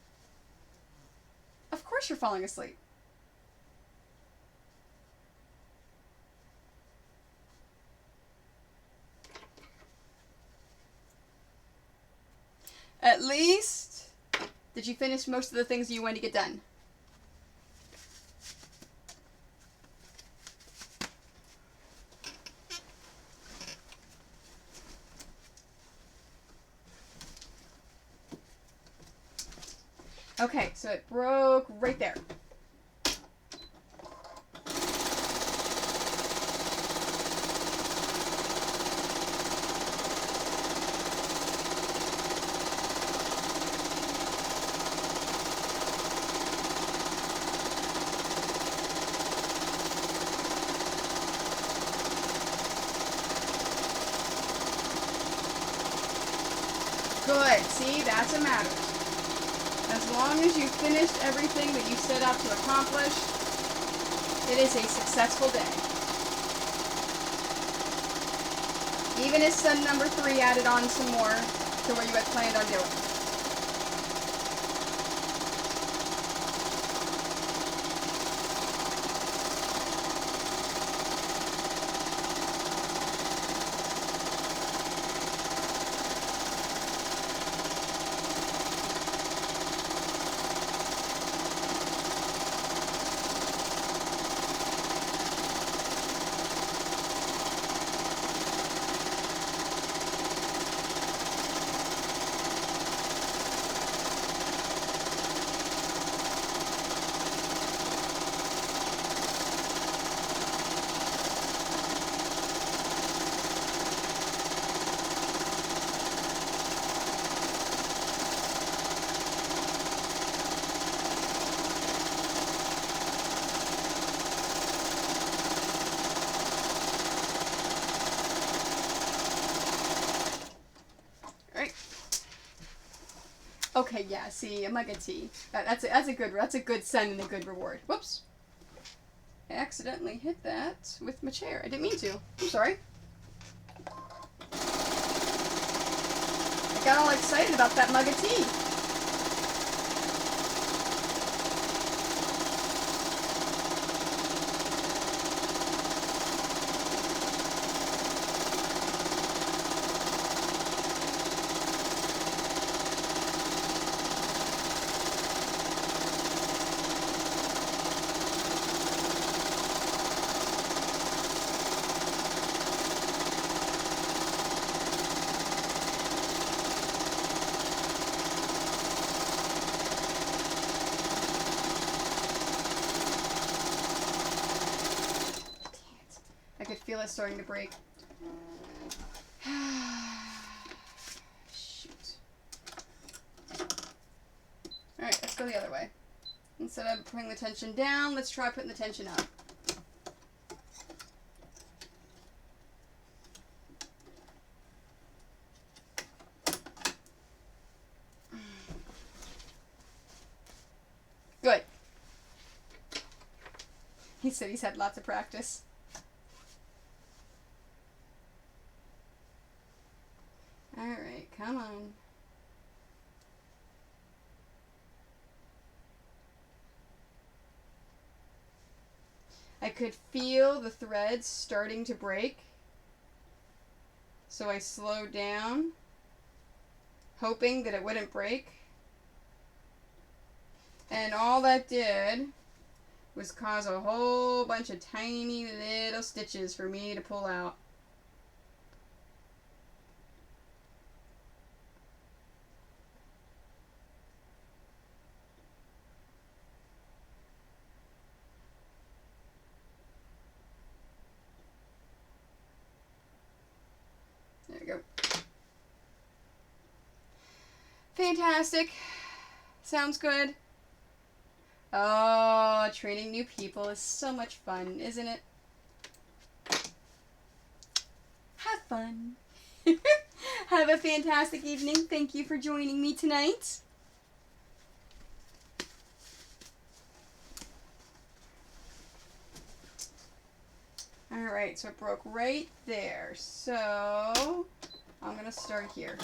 [SPEAKER 1] Of course you're falling asleep. At least, did you finish most of the things you wanted to get done? Okay, so it broke right there. Good. See, that's what matters. As long as you finished everything that you set out to accomplish, it is a successful day. Even if son number 3 added on some more to what you had planned on doing. Okay, yeah, see, a mug of tea. That's a good sign and a good reward. Whoops. I accidentally hit that with my chair. I didn't mean to. I'm sorry. I got all excited about that mug of tea. I could feel it starting to break. Shoot. Alright, let's go the other way. Instead of putting the tension down, let's try putting the tension up. Good. He said he's had lots of practice. Alright, come on. I could feel the threads starting to break. So I slowed down, hoping that it wouldn't break. And all that did was cause a whole bunch of tiny little stitches for me to pull out. There we go. Fantastic. Sounds good. Oh, training new people is so much fun, isn't it? Have fun. Have a fantastic evening. Thank you for joining me tonight. Alright, so it broke right there. So, I'm going to start here.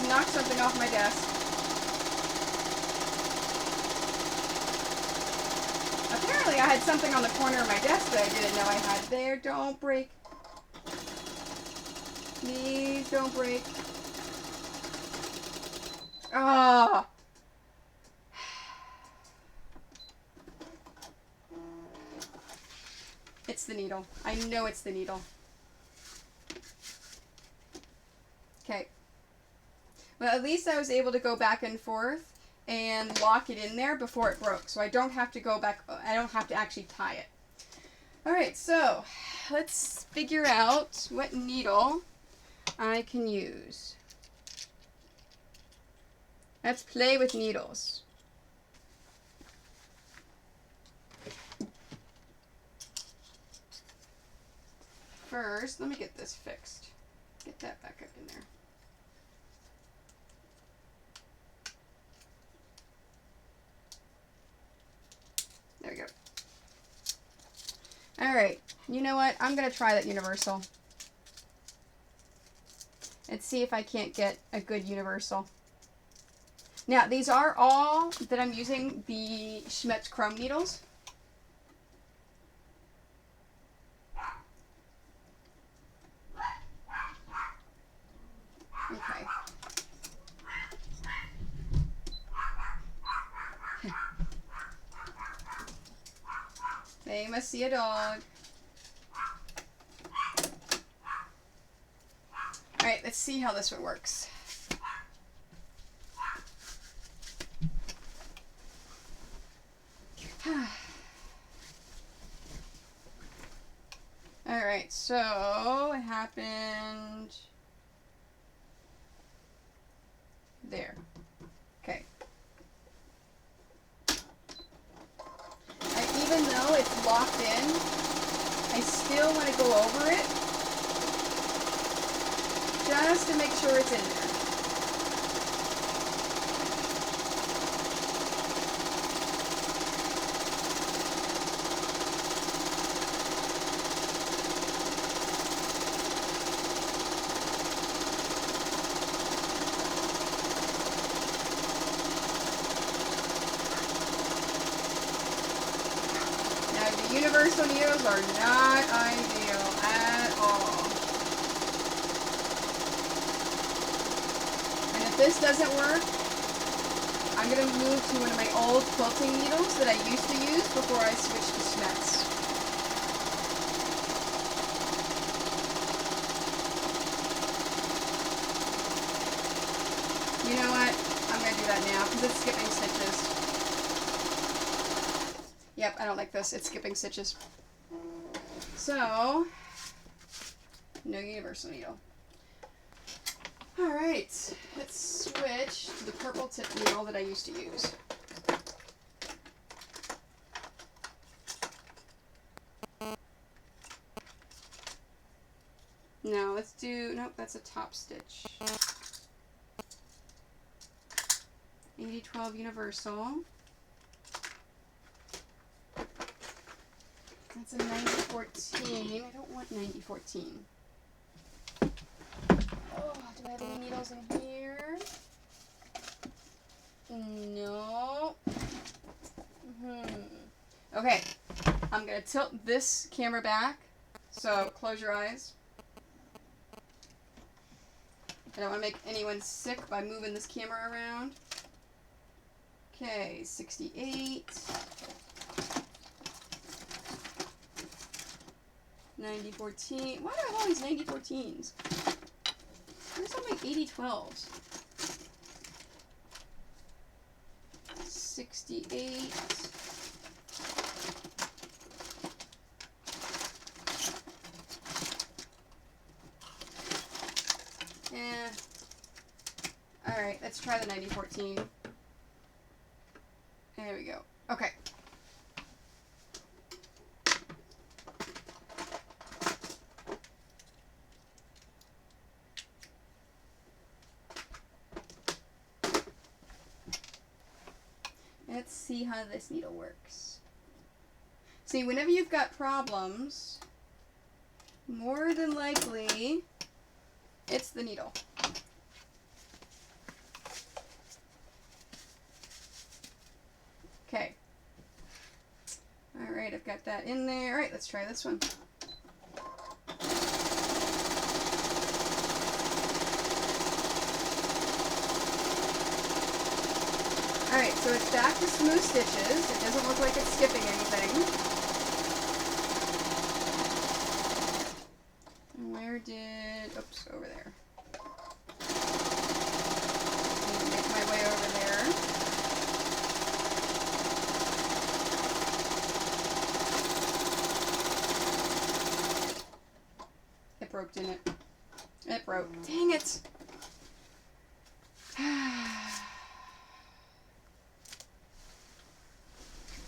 [SPEAKER 1] Knocked something off my desk. Apparently I had something on the corner of my desk that I didn't know I had there. Don't break. Please don't break. Ah. It's the needle. I know it's the needle. Okay. Well, at least I was able to go back and forth and lock it in there before it broke. So I don't have to go back, I don't have to actually tie it. Alright, so let's figure out what needle I can use. Let's play with needles. First, let me get this fixed. Get that back up in there. There we go. Alright, you know what? I'm going to try that universal. And see if I can't get a good universal. Now, these are all that I'm using the Schmetz Chrome needles. Okay. They must see a dog. Alright, let's see how this one works. Alright, so it happened there. Okay. Even though it's locked in, I still want to go over it just to make sure it's in there. Universal needles are not ideal at all. And if this doesn't work, I'm going to move to one of my old quilting needles that I used to use before I switched to Schmetz. You know what? I'm going to do that now because it's skipping stitches. Yep, I don't like this. It's skipping stitches. So, no universal needle. Alright, let's switch to the purple tip needle that I used to use. No, let's do, nope, that's a top stitch. 8012 universal. That's a 9014. I don't want 9014. Oh, do I have any needles in here? No. Okay, I'm going to tilt this camera back. So close your eyes. I don't want to make anyone sick by moving this camera around. Okay, 68. 9014. Why do I have all these 9014s? Where's all my 8012s? 68. Alright, let's try the 9014. There we go. Okay. Let's see how this needle works. See, whenever you've got problems, more than likely, it's the needle. Okay. Alright, I've got that in there. Alright, let's try this one. Alright, so it's back to smooth stitches. It doesn't look like it's skipping anything. Where did... Oops, over there. Make my way over there. It broke, didn't it? It broke. Dang it!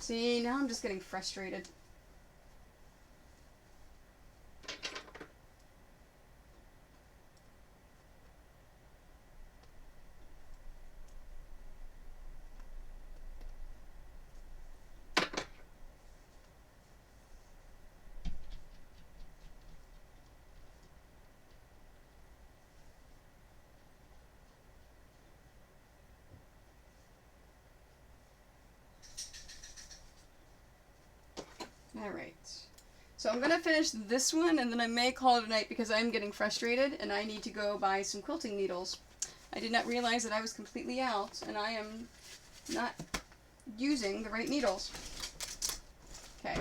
[SPEAKER 1] See, now I'm just getting frustrated. Alright. So I'm going to finish this one, and then I may call it a night because I'm getting frustrated, and I need to go buy some quilting needles. I did not realize that I was completely out, and I am not using the right needles. Okay.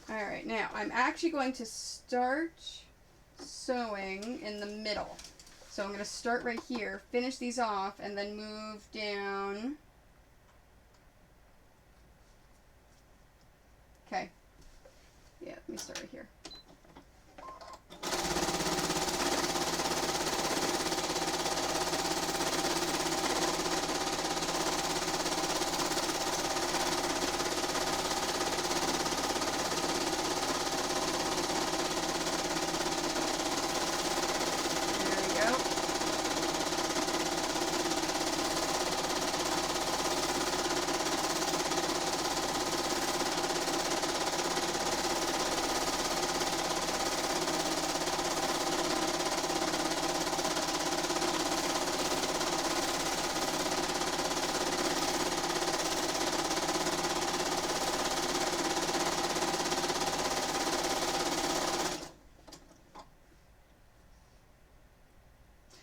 [SPEAKER 1] Alright, now I'm actually going to start sewing in the middle. So I'm going to start right here, finish these off, and then move down. Okay. Yeah, let me start right here.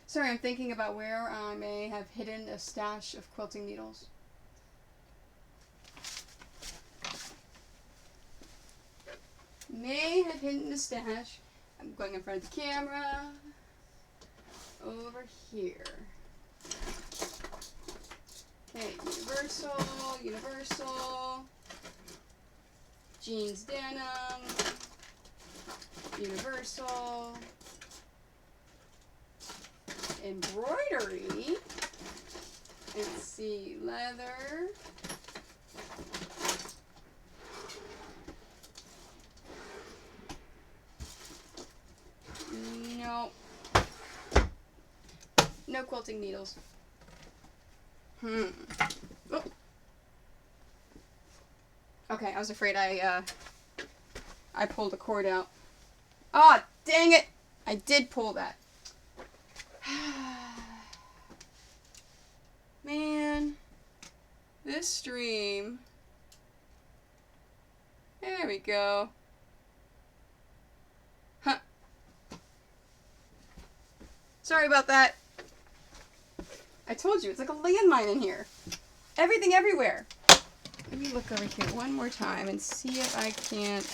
[SPEAKER 1] Sorry, I'm thinking about where I may have hidden a stash of quilting needles. May have hidden a stash. I'm going in front of the camera. Over here. Okay, universal. Jeans denim. Universal. Embroidery. Let's see, leather. No. No quilting needles. Oh. Okay, I was afraid I pulled the cord out. Ah, dang it! I did pull that. Man, this stream. There we go. Huh. Sorry about that. I told you, it's like a landmine in here. Everything everywhere. Let me look over here one more time and see if I can't...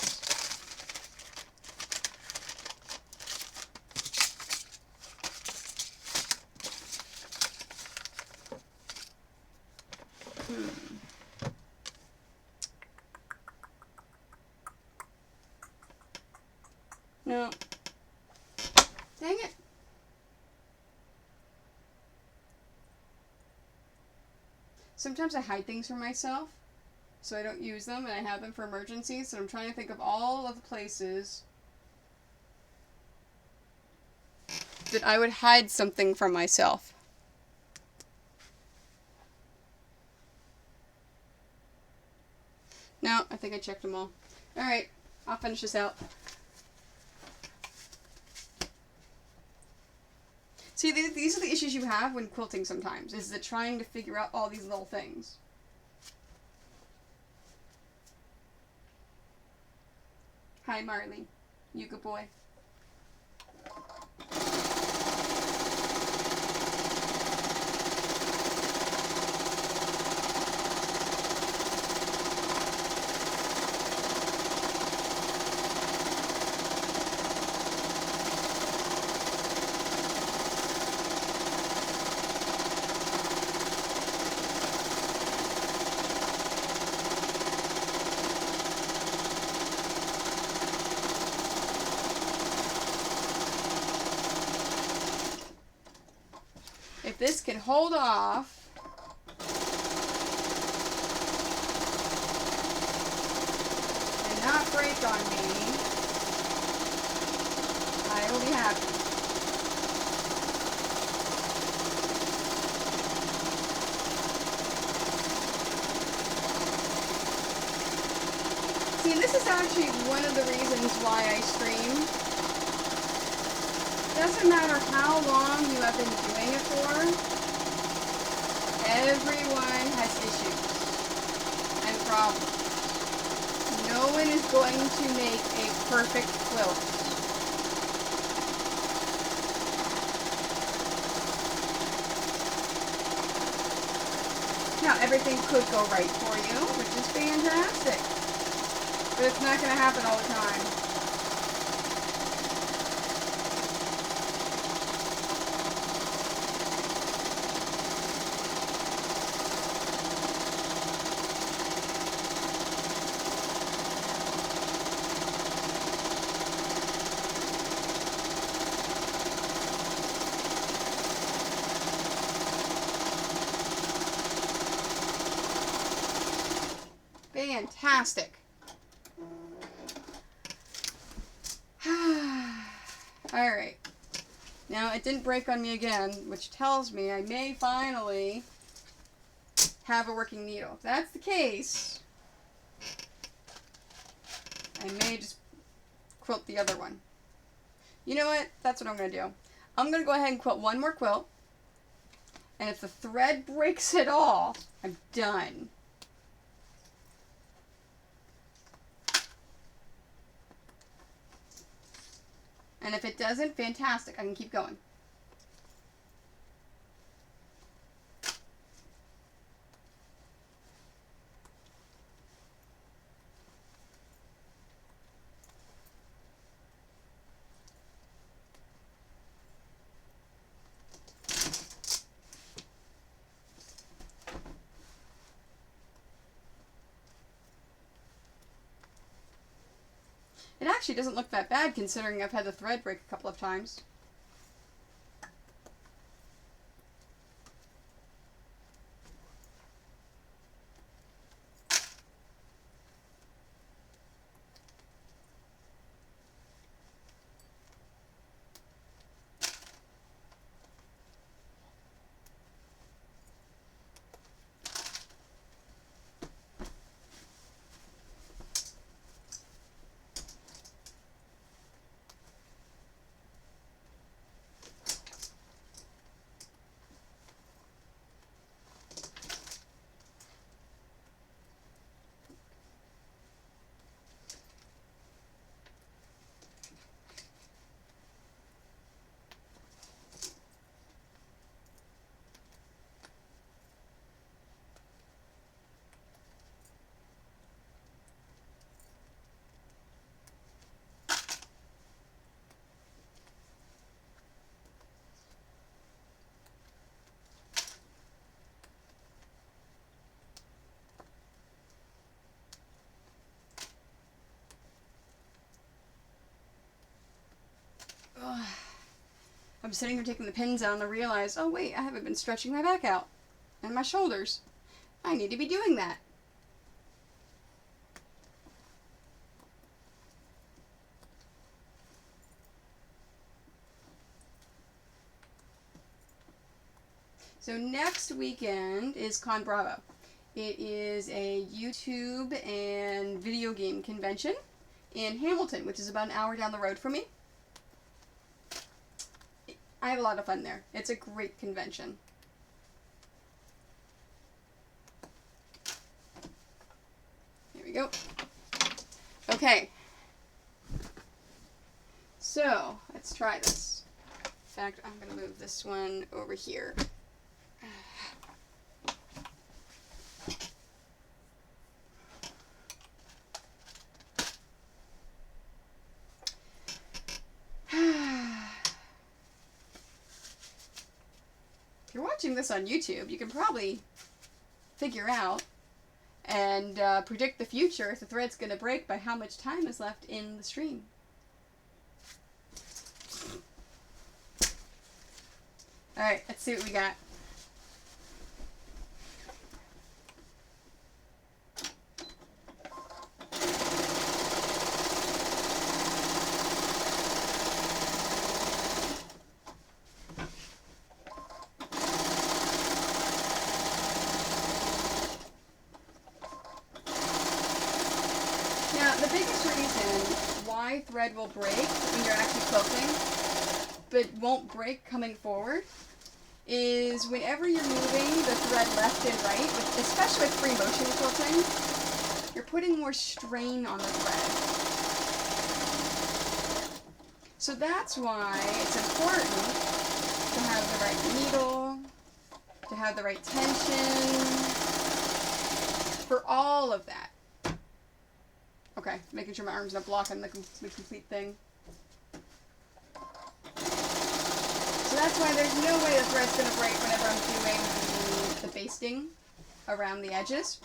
[SPEAKER 1] No. Dang it. Sometimes I hide things from myself, so I don't use them, and I have them for emergencies, so I'm trying to think of all of the places that I would hide something from myself. No, I think I checked them all. Alright, I'll finish this out. See, these are the issues you have when quilting sometimes, is that trying to figure out all these little things. Hi, Marley. You good boy. If this can hold off, and not break on me, I will be happy. that's actually one of the reasons why I stream. Doesn't matter how long you have been doing it for, everyone has issues and problems. No one is going to make a perfect quilt. Now, everything could go right for you, which is fantastic. But it's not going to happen all the time. Fantastic. Alright. Now, it didn't break on me again, which tells me I may finally have a working needle. If that's the case, I may just quilt the other one. You know what? That's what I'm going to do. I'm going to go ahead and quilt one more quilt. And if the thread breaks at all, I'm done. And if it doesn't, fantastic. I can keep going. It actually doesn't look that bad considering I've had the thread break a couple of times. I'm sitting here taking the pins out and I realize, oh wait, I haven't been stretching my back out and my shoulders. I need to be doing that. So next weekend is Con Bravo. It is a YouTube and video game convention in Hamilton, which is about an hour down the road from me. I have a lot of fun there. It's a great convention. Here we go. Okay. So, let's try this. In fact, I'm going to move this one over here. If you're watching this on YouTube, you can probably figure out and predict the future if the thread's going to break by how much time is left in the stream. Alright, let's see what we got. Now, the biggest reason why thread will break when you're actually quilting, but won't break coming forward, is whenever you're moving the thread left and right, especially with free motion quilting, you're putting more strain on the thread. So that's why it's important to have the right needle, to have the right tension, for all of that. Okay, making sure my arm's not blocking the complete thing. So that's why there's no way the thread's going to break whenever I'm doing the basting around the edges.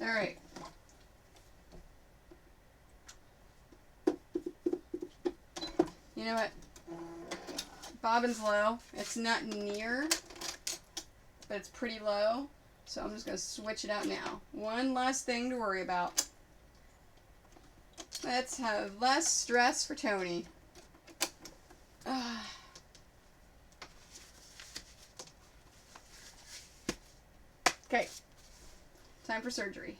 [SPEAKER 1] Alright. You know what? Bobbin's low. It's not near, but it's pretty low. So I'm just going to switch it out now. One last thing to worry about. Let's have less stress for Tony. Okay. Time for surgery.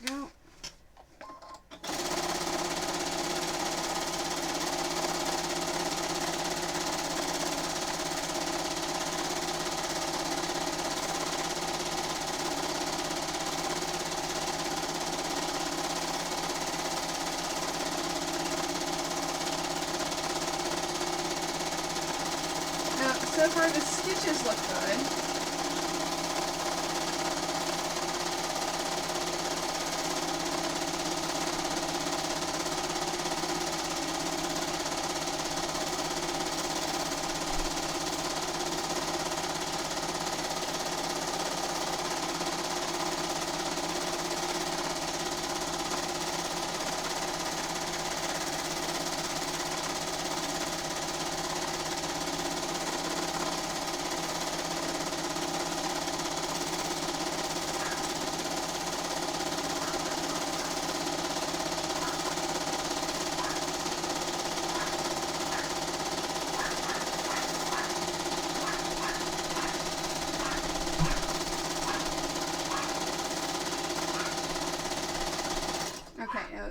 [SPEAKER 1] Go. So far the stitches look good.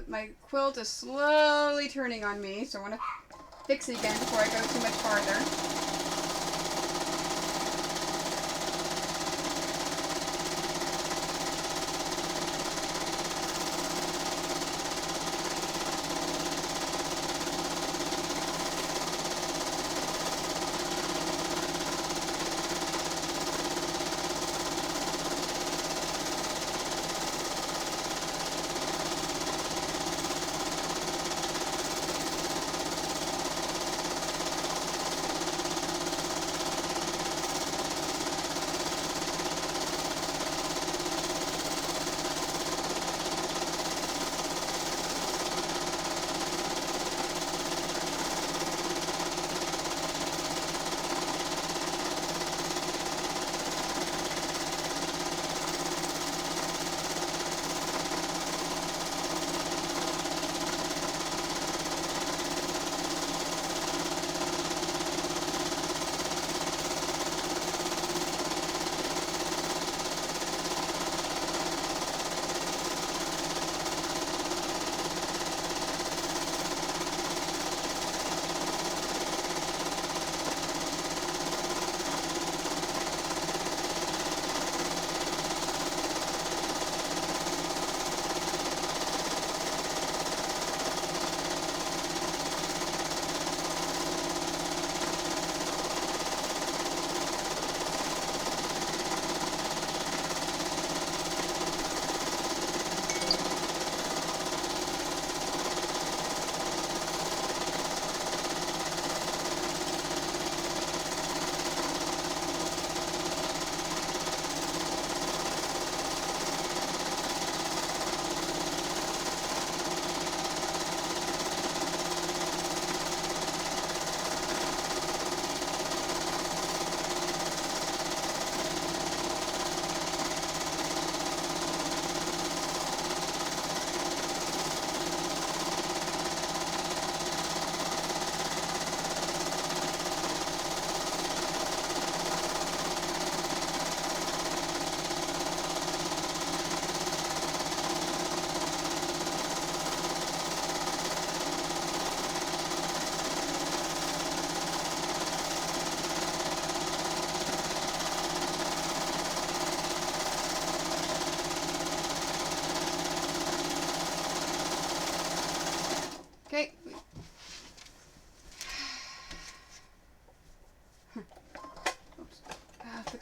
[SPEAKER 1] My quilt is slowly turning on me, so I want to fix it again before I go too much farther.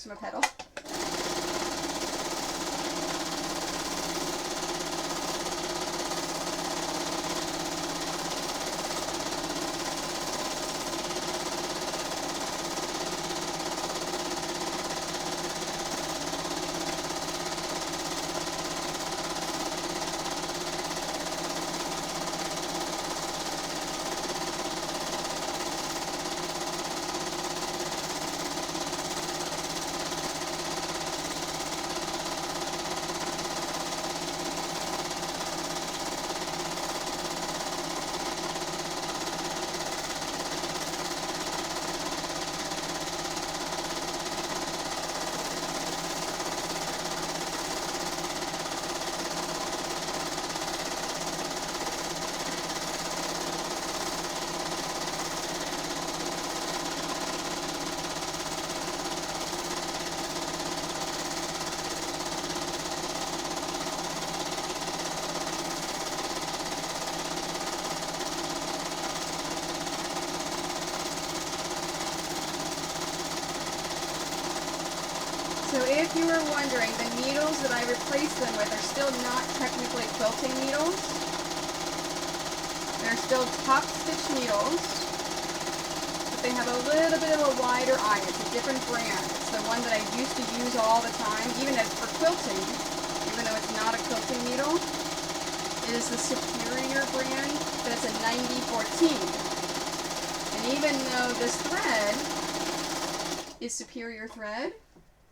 [SPEAKER 1] from a pedal. So if you were wondering, the needles that I replaced them with are still not technically quilting needles. They're still top stitch needles, but they have a little bit of a wider eye. It's a different brand. It's the one that I used to use all the time, even as for quilting, even though it's not a quilting needle. It is the Superior brand, but it's a 9014. And even though this thread is Superior thread,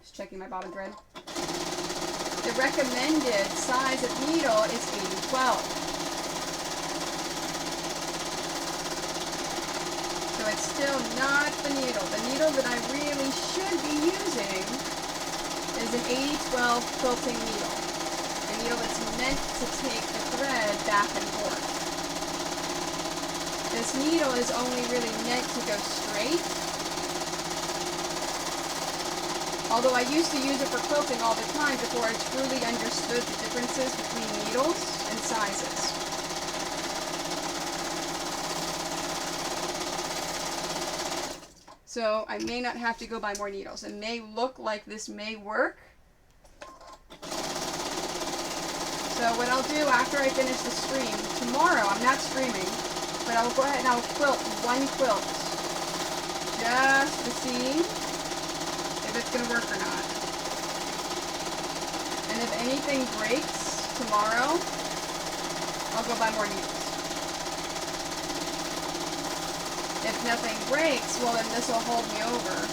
[SPEAKER 1] just checking my bobbin thread, the recommended size of needle is 8012. So it's still not the needle. The needle that I really should be using is an 8012 quilting needle. A needle that's meant to take the thread back and forth. This needle is only really meant to go straight. Although I used to use it for quilting all the time before I truly understood the differences between needles and sizes. So I may not have to go buy more needles. It may look like this may work. So what I'll do after I finish the stream, tomorrow, I'm not streaming, but I'll go ahead and I'll quilt one quilt just to see if it's going to work or not. And if anything breaks tomorrow, I'll go buy more needles. If nothing breaks, well then this will hold me over.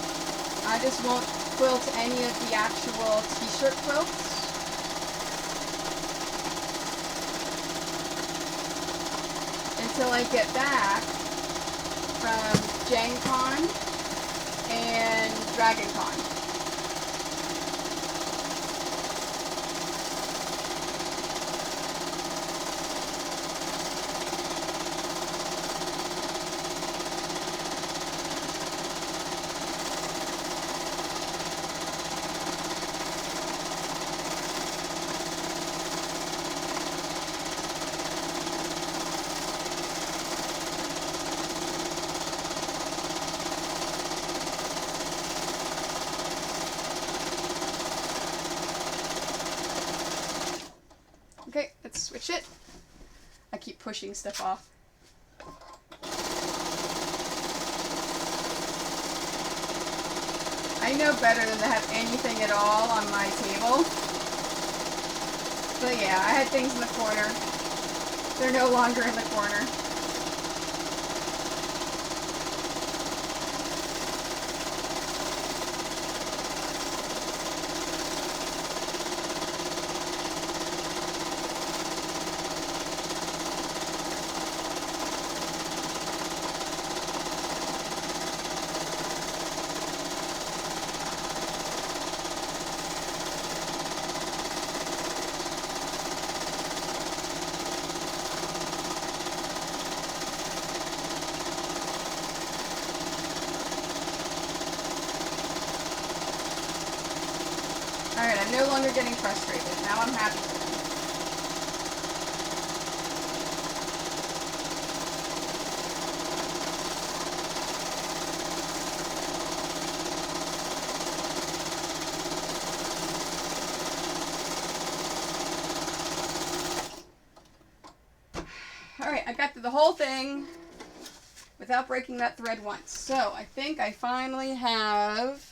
[SPEAKER 1] I just won't quilt any of the actual t-shirt quilts. Until I get back from Gen Con and Dragon Con. Okay, let's switch it. I keep pushing stuff off. I know better than to have anything at all on my table. But yeah, I had things in the corner. They're no longer in the corner. Alright, I'm no longer getting frustrated. Now I'm happy with it. whole thing without breaking that thread once. So I think I finally have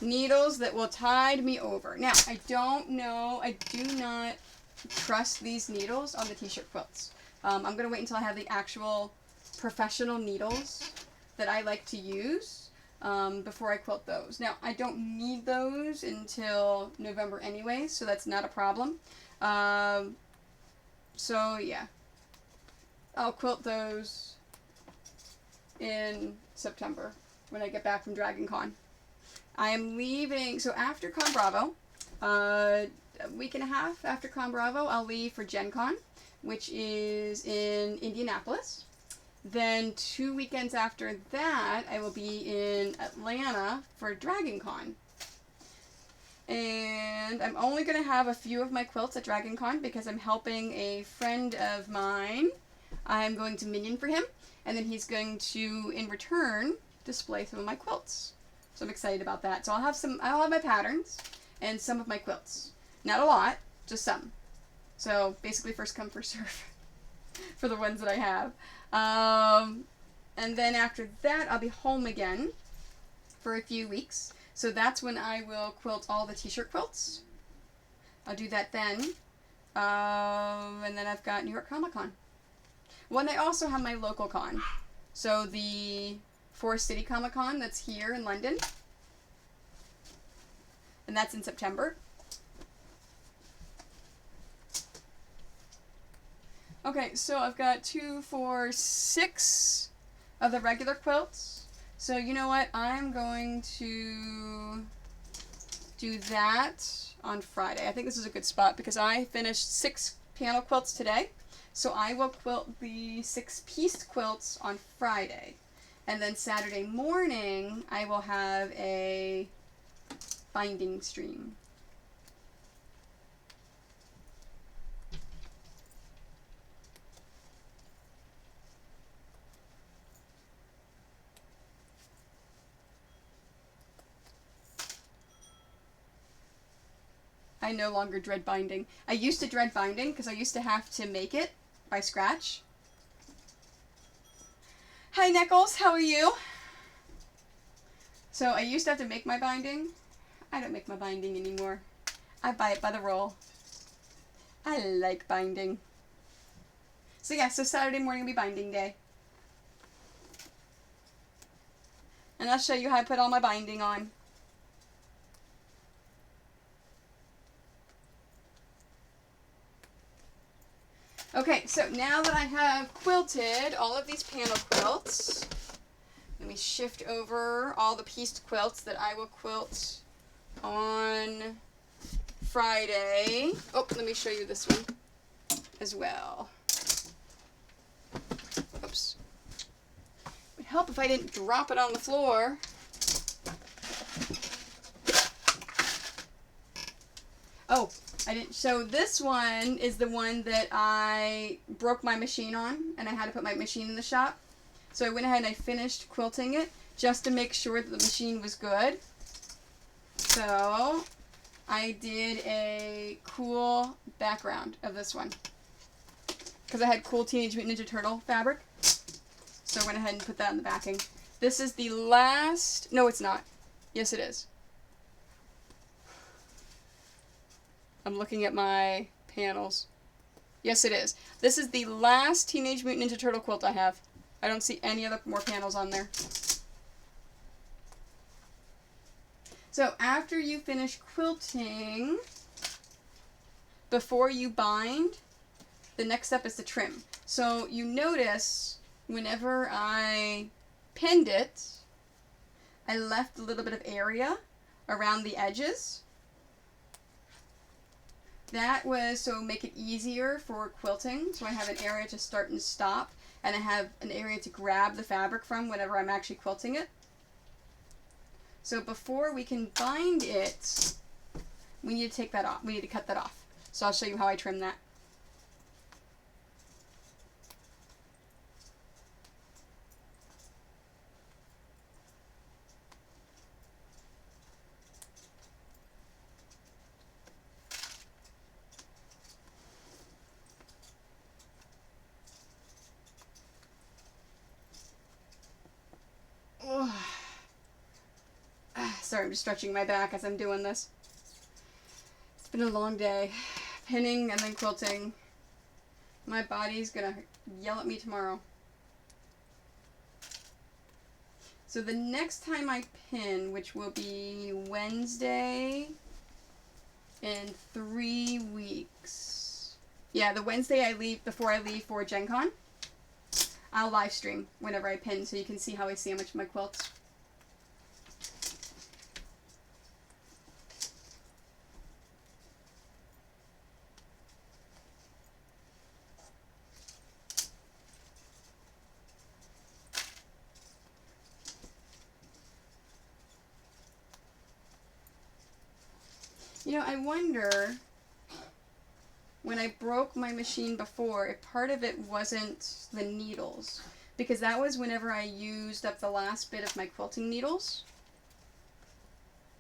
[SPEAKER 1] needles that will tide me over. Now, I don't know, I do not trust these needles on the t-shirt quilts. I'm going to wait until I have the actual professional needles that I like to use before I quilt those. Now, I don't need those until November anyway, so that's not a problem. So, yeah. I'll quilt those in September when I get back from Dragon Con. I am leaving, so after Con Bravo, a week and a half after Con Bravo, I'll leave for Gen Con, which is in Indianapolis. Then 2 weekends after that, I will be in Atlanta for Dragon Con. And I'm only going to have a few of my quilts at Dragon Con because I'm helping a friend of mine. I'm going to minion for him, and then he's going to, in return, display some of my quilts. So I'm excited about that. So I'll have my patterns and some of my quilts. Not a lot, just some. So basically first come, first serve for the ones that I have. And then after that, I'll be home again for a few weeks. So that's when I will quilt all the t-shirt quilts. I'll do that then. And then I've got New York Comic Con. Well, and I also have my local con. So the Forest City Comic Con that's here in London. And that's in September. Okay, so I've got 2, 4, 6 of the regular quilts. So you know what? I'm going to do that on Friday. I think this is a good spot because I finished 6 panel quilts today. So I will quilt the 6-piece quilts on Friday. And then Saturday morning, I will have a binding stream. I no longer dread binding. I used to dread binding because I used to have to make it by scratch. Hi Nichols, how are you? So I used to have to make my binding. I don't make my binding anymore. I buy it by the roll. I like binding. So yeah, so Saturday morning will be binding day. And I'll show you how I put all my binding on. Okay, so now that I have quilted all of these panel quilts, let me shift over all the pieced quilts that I will quilt on Friday. Oh, let me show you this one as well. Oops. It would help if I didn't drop it on the floor. Oh, I didn't. So this one is the one that I broke my machine on, and I had to put my machine in the shop. So I went ahead and I finished quilting it just to make sure that the machine was good. So I did a cool background of this one because I had cool Teenage Mutant Ninja Turtle fabric. So I went ahead and put that in the backing. This is the last. No, it's not. Yes, it is. I'm looking at my panels. Yes, it is. This is the last Teenage Mutant Ninja Turtle quilt I have. I don't see any other more panels on there. So after you finish quilting, before you bind, the next step is to trim. So you notice whenever I pinned it, I left a little bit of area around the edges. That was so make it easier for quilting. So I have an area to start and stop, and I have an area to grab the fabric from whenever I'm actually quilting it. So before we can bind it, we need to take that off. We need to cut that off. So I'll show you how I trim that. Sorry, I'm just stretching my back as I'm doing this. It's been a long day. Pinning and then quilting. My body's gonna yell at me tomorrow. So the next time I pin, which will be Wednesday in 3 weeks. Yeah, the Wednesday I leave, before I leave for Gen Con, I'll live stream whenever I pin so you can see how I sandwich my quilts. You know, I wonder, when I broke my machine before, if part of it wasn't the needles. Because that was whenever I used up the last bit of my quilting needles.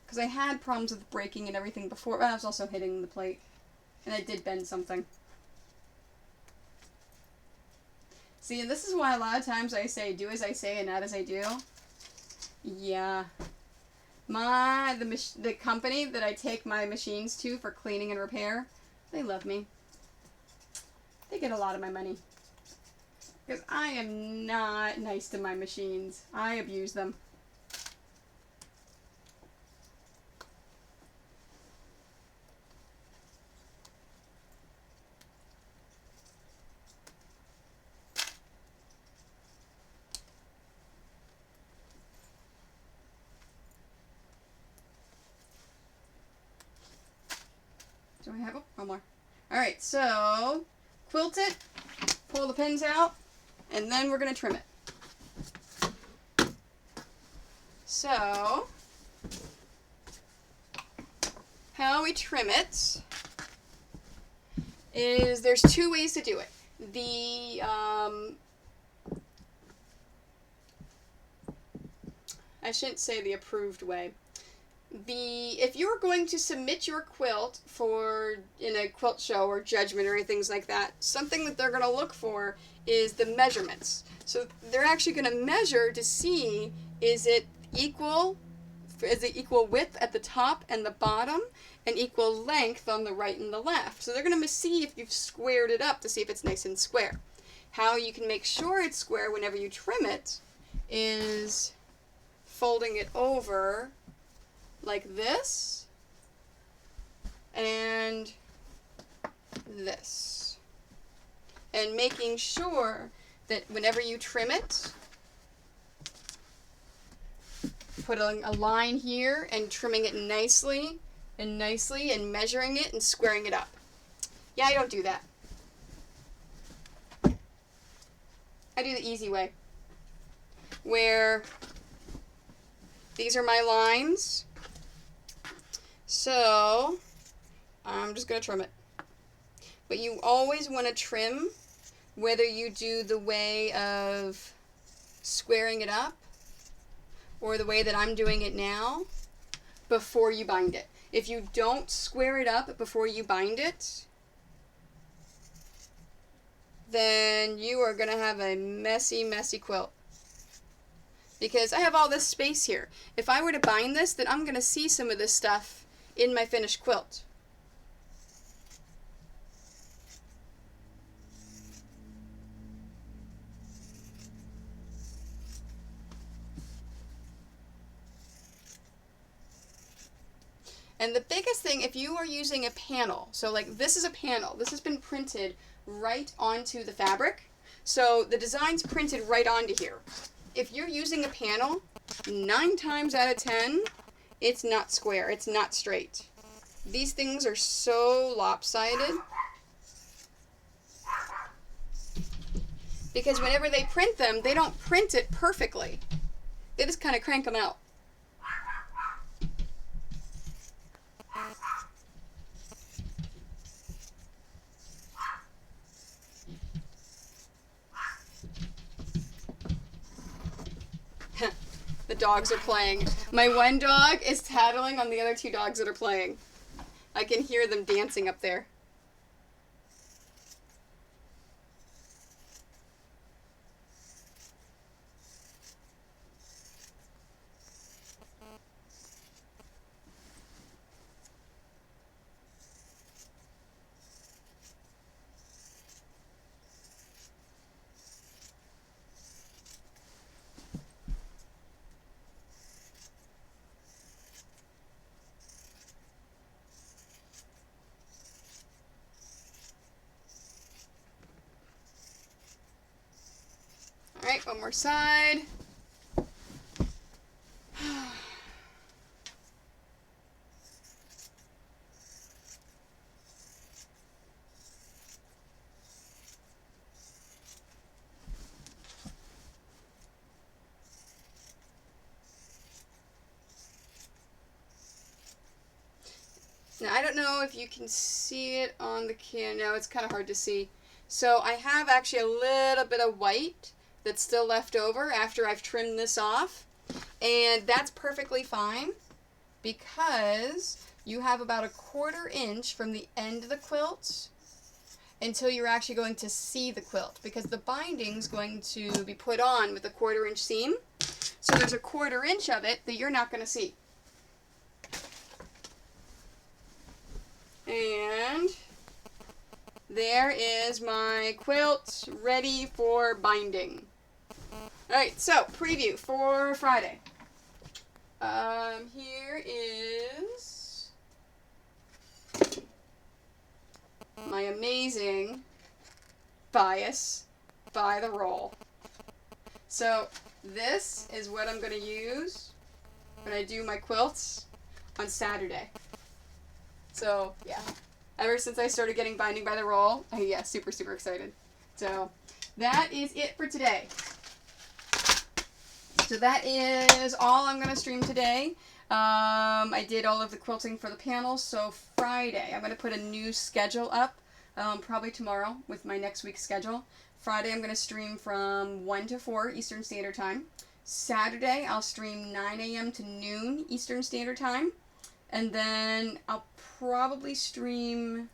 [SPEAKER 1] Because I had problems with breaking and everything before, but I was also hitting the plate. And I did bend something. See, and this is why a lot of times I say, do as I say and not as I do. Yeah. The company that I take my machines to for cleaning and repair, they love me. They get a lot of my money. Because I am not nice to my machines. I abuse them. Do I have one more? Alright, so quilt it, pull the pins out, and then we're going to trim it. So, how we trim it is there's 2 ways to do it. I shouldn't say the approved way. If you're going to submit your quilt in a quilt show or judgment or things like that, something that they're going to look for is the measurements. So they're actually going to measure to see is it equal width at the top and the bottom and equal length on the right and the left. So they're going to see if you've squared it up to see if it's nice and square. How you can make sure it's square whenever you trim it is folding it over like this and this, and making sure that whenever you trim it, putting a line here and trimming it nicely and measuring it and squaring it up. Yeah, I don't do that. I do the easy way, where these are my lines. So, I'm just going to trim it. But you always want to trim, whether you do the way of squaring it up or the way that I'm doing it now, before you bind it. If you don't square it up before you bind it, then you are going to have a messy, messy quilt. Because I have all this space here. If I were to bind this, then I'm going to see some of this stuff in my finished quilt. And the biggest thing, if you are using a panel, so like this is a panel, this has been printed right onto the fabric, so the design's printed right onto here. If you're using a panel, 9 times out of 10, it's not square, it's not straight. These things are so lopsided because whenever they print them, they don't print it perfectly. They just kind of crank them out. The dogs are playing. My one dog is tattling on the other 2 dogs that are playing. I can hear them dancing up there. One more side. Now, I don't know if you can see it on the camera. No, it's kind of hard to see. So I have actually a little bit of white that's still left over after I've trimmed this off. And that's perfectly fine because you have about a 1/4 inch from the end of the quilt until you're actually going to see the quilt, because the binding's going to be put on with a 1/4 inch seam. So there's a 1/4 inch of it that you're not going to see. And there is my quilt ready for binding. Alright, so preview for Friday. Here is my amazing bias by the roll. So this is what I'm going to use when I do my quilts on Saturday. So, yeah. Ever since I started getting binding by the roll, yeah, super, super excited. So, that is it for today. So that is all I'm going to stream today. I did all of the quilting for the panels, so Friday I'm going to put a new schedule up, probably tomorrow with my next week's schedule. Friday I'm going to stream from 1 to 4 Eastern Standard Time. Saturday I'll stream 9 a.m. to noon Eastern Standard Time. And then I'll probably stream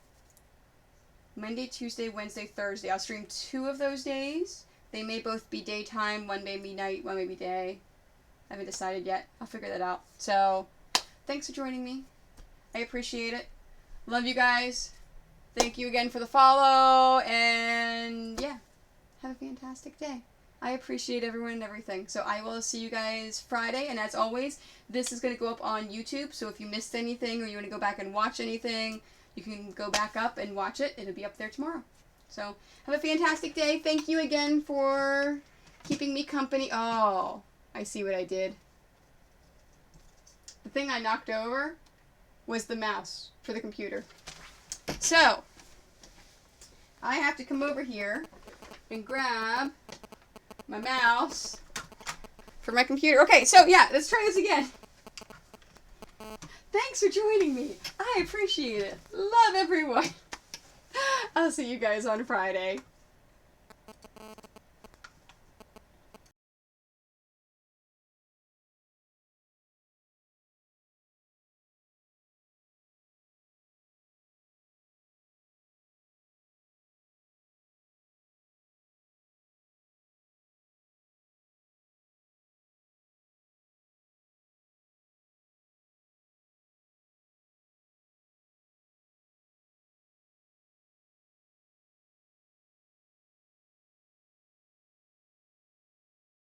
[SPEAKER 1] Monday, Tuesday, Wednesday, Thursday. I'll stream 2 of those days. They may both be daytime, one may be night, one may be day. I haven't decided yet. I'll figure that out. So, thanks for joining me. I appreciate it. Love you guys. Thank you again for the follow. And yeah, have a fantastic day. I appreciate everyone and everything. So I will see you guys Friday. And as always, this is going to go up on YouTube. So if you missed anything or you want to go back and watch anything, you can go back up and watch it. It'll be up there tomorrow. So have a fantastic day. Thank you again for keeping me company. Oh, I see what I did. The thing I knocked over was the mouse for the computer. So I have to come over here and grab my mouse for my computer. Okay, so yeah, let's try this again. Thanks for joining me. I appreciate it. Love everyone. I'll see you guys on Friday.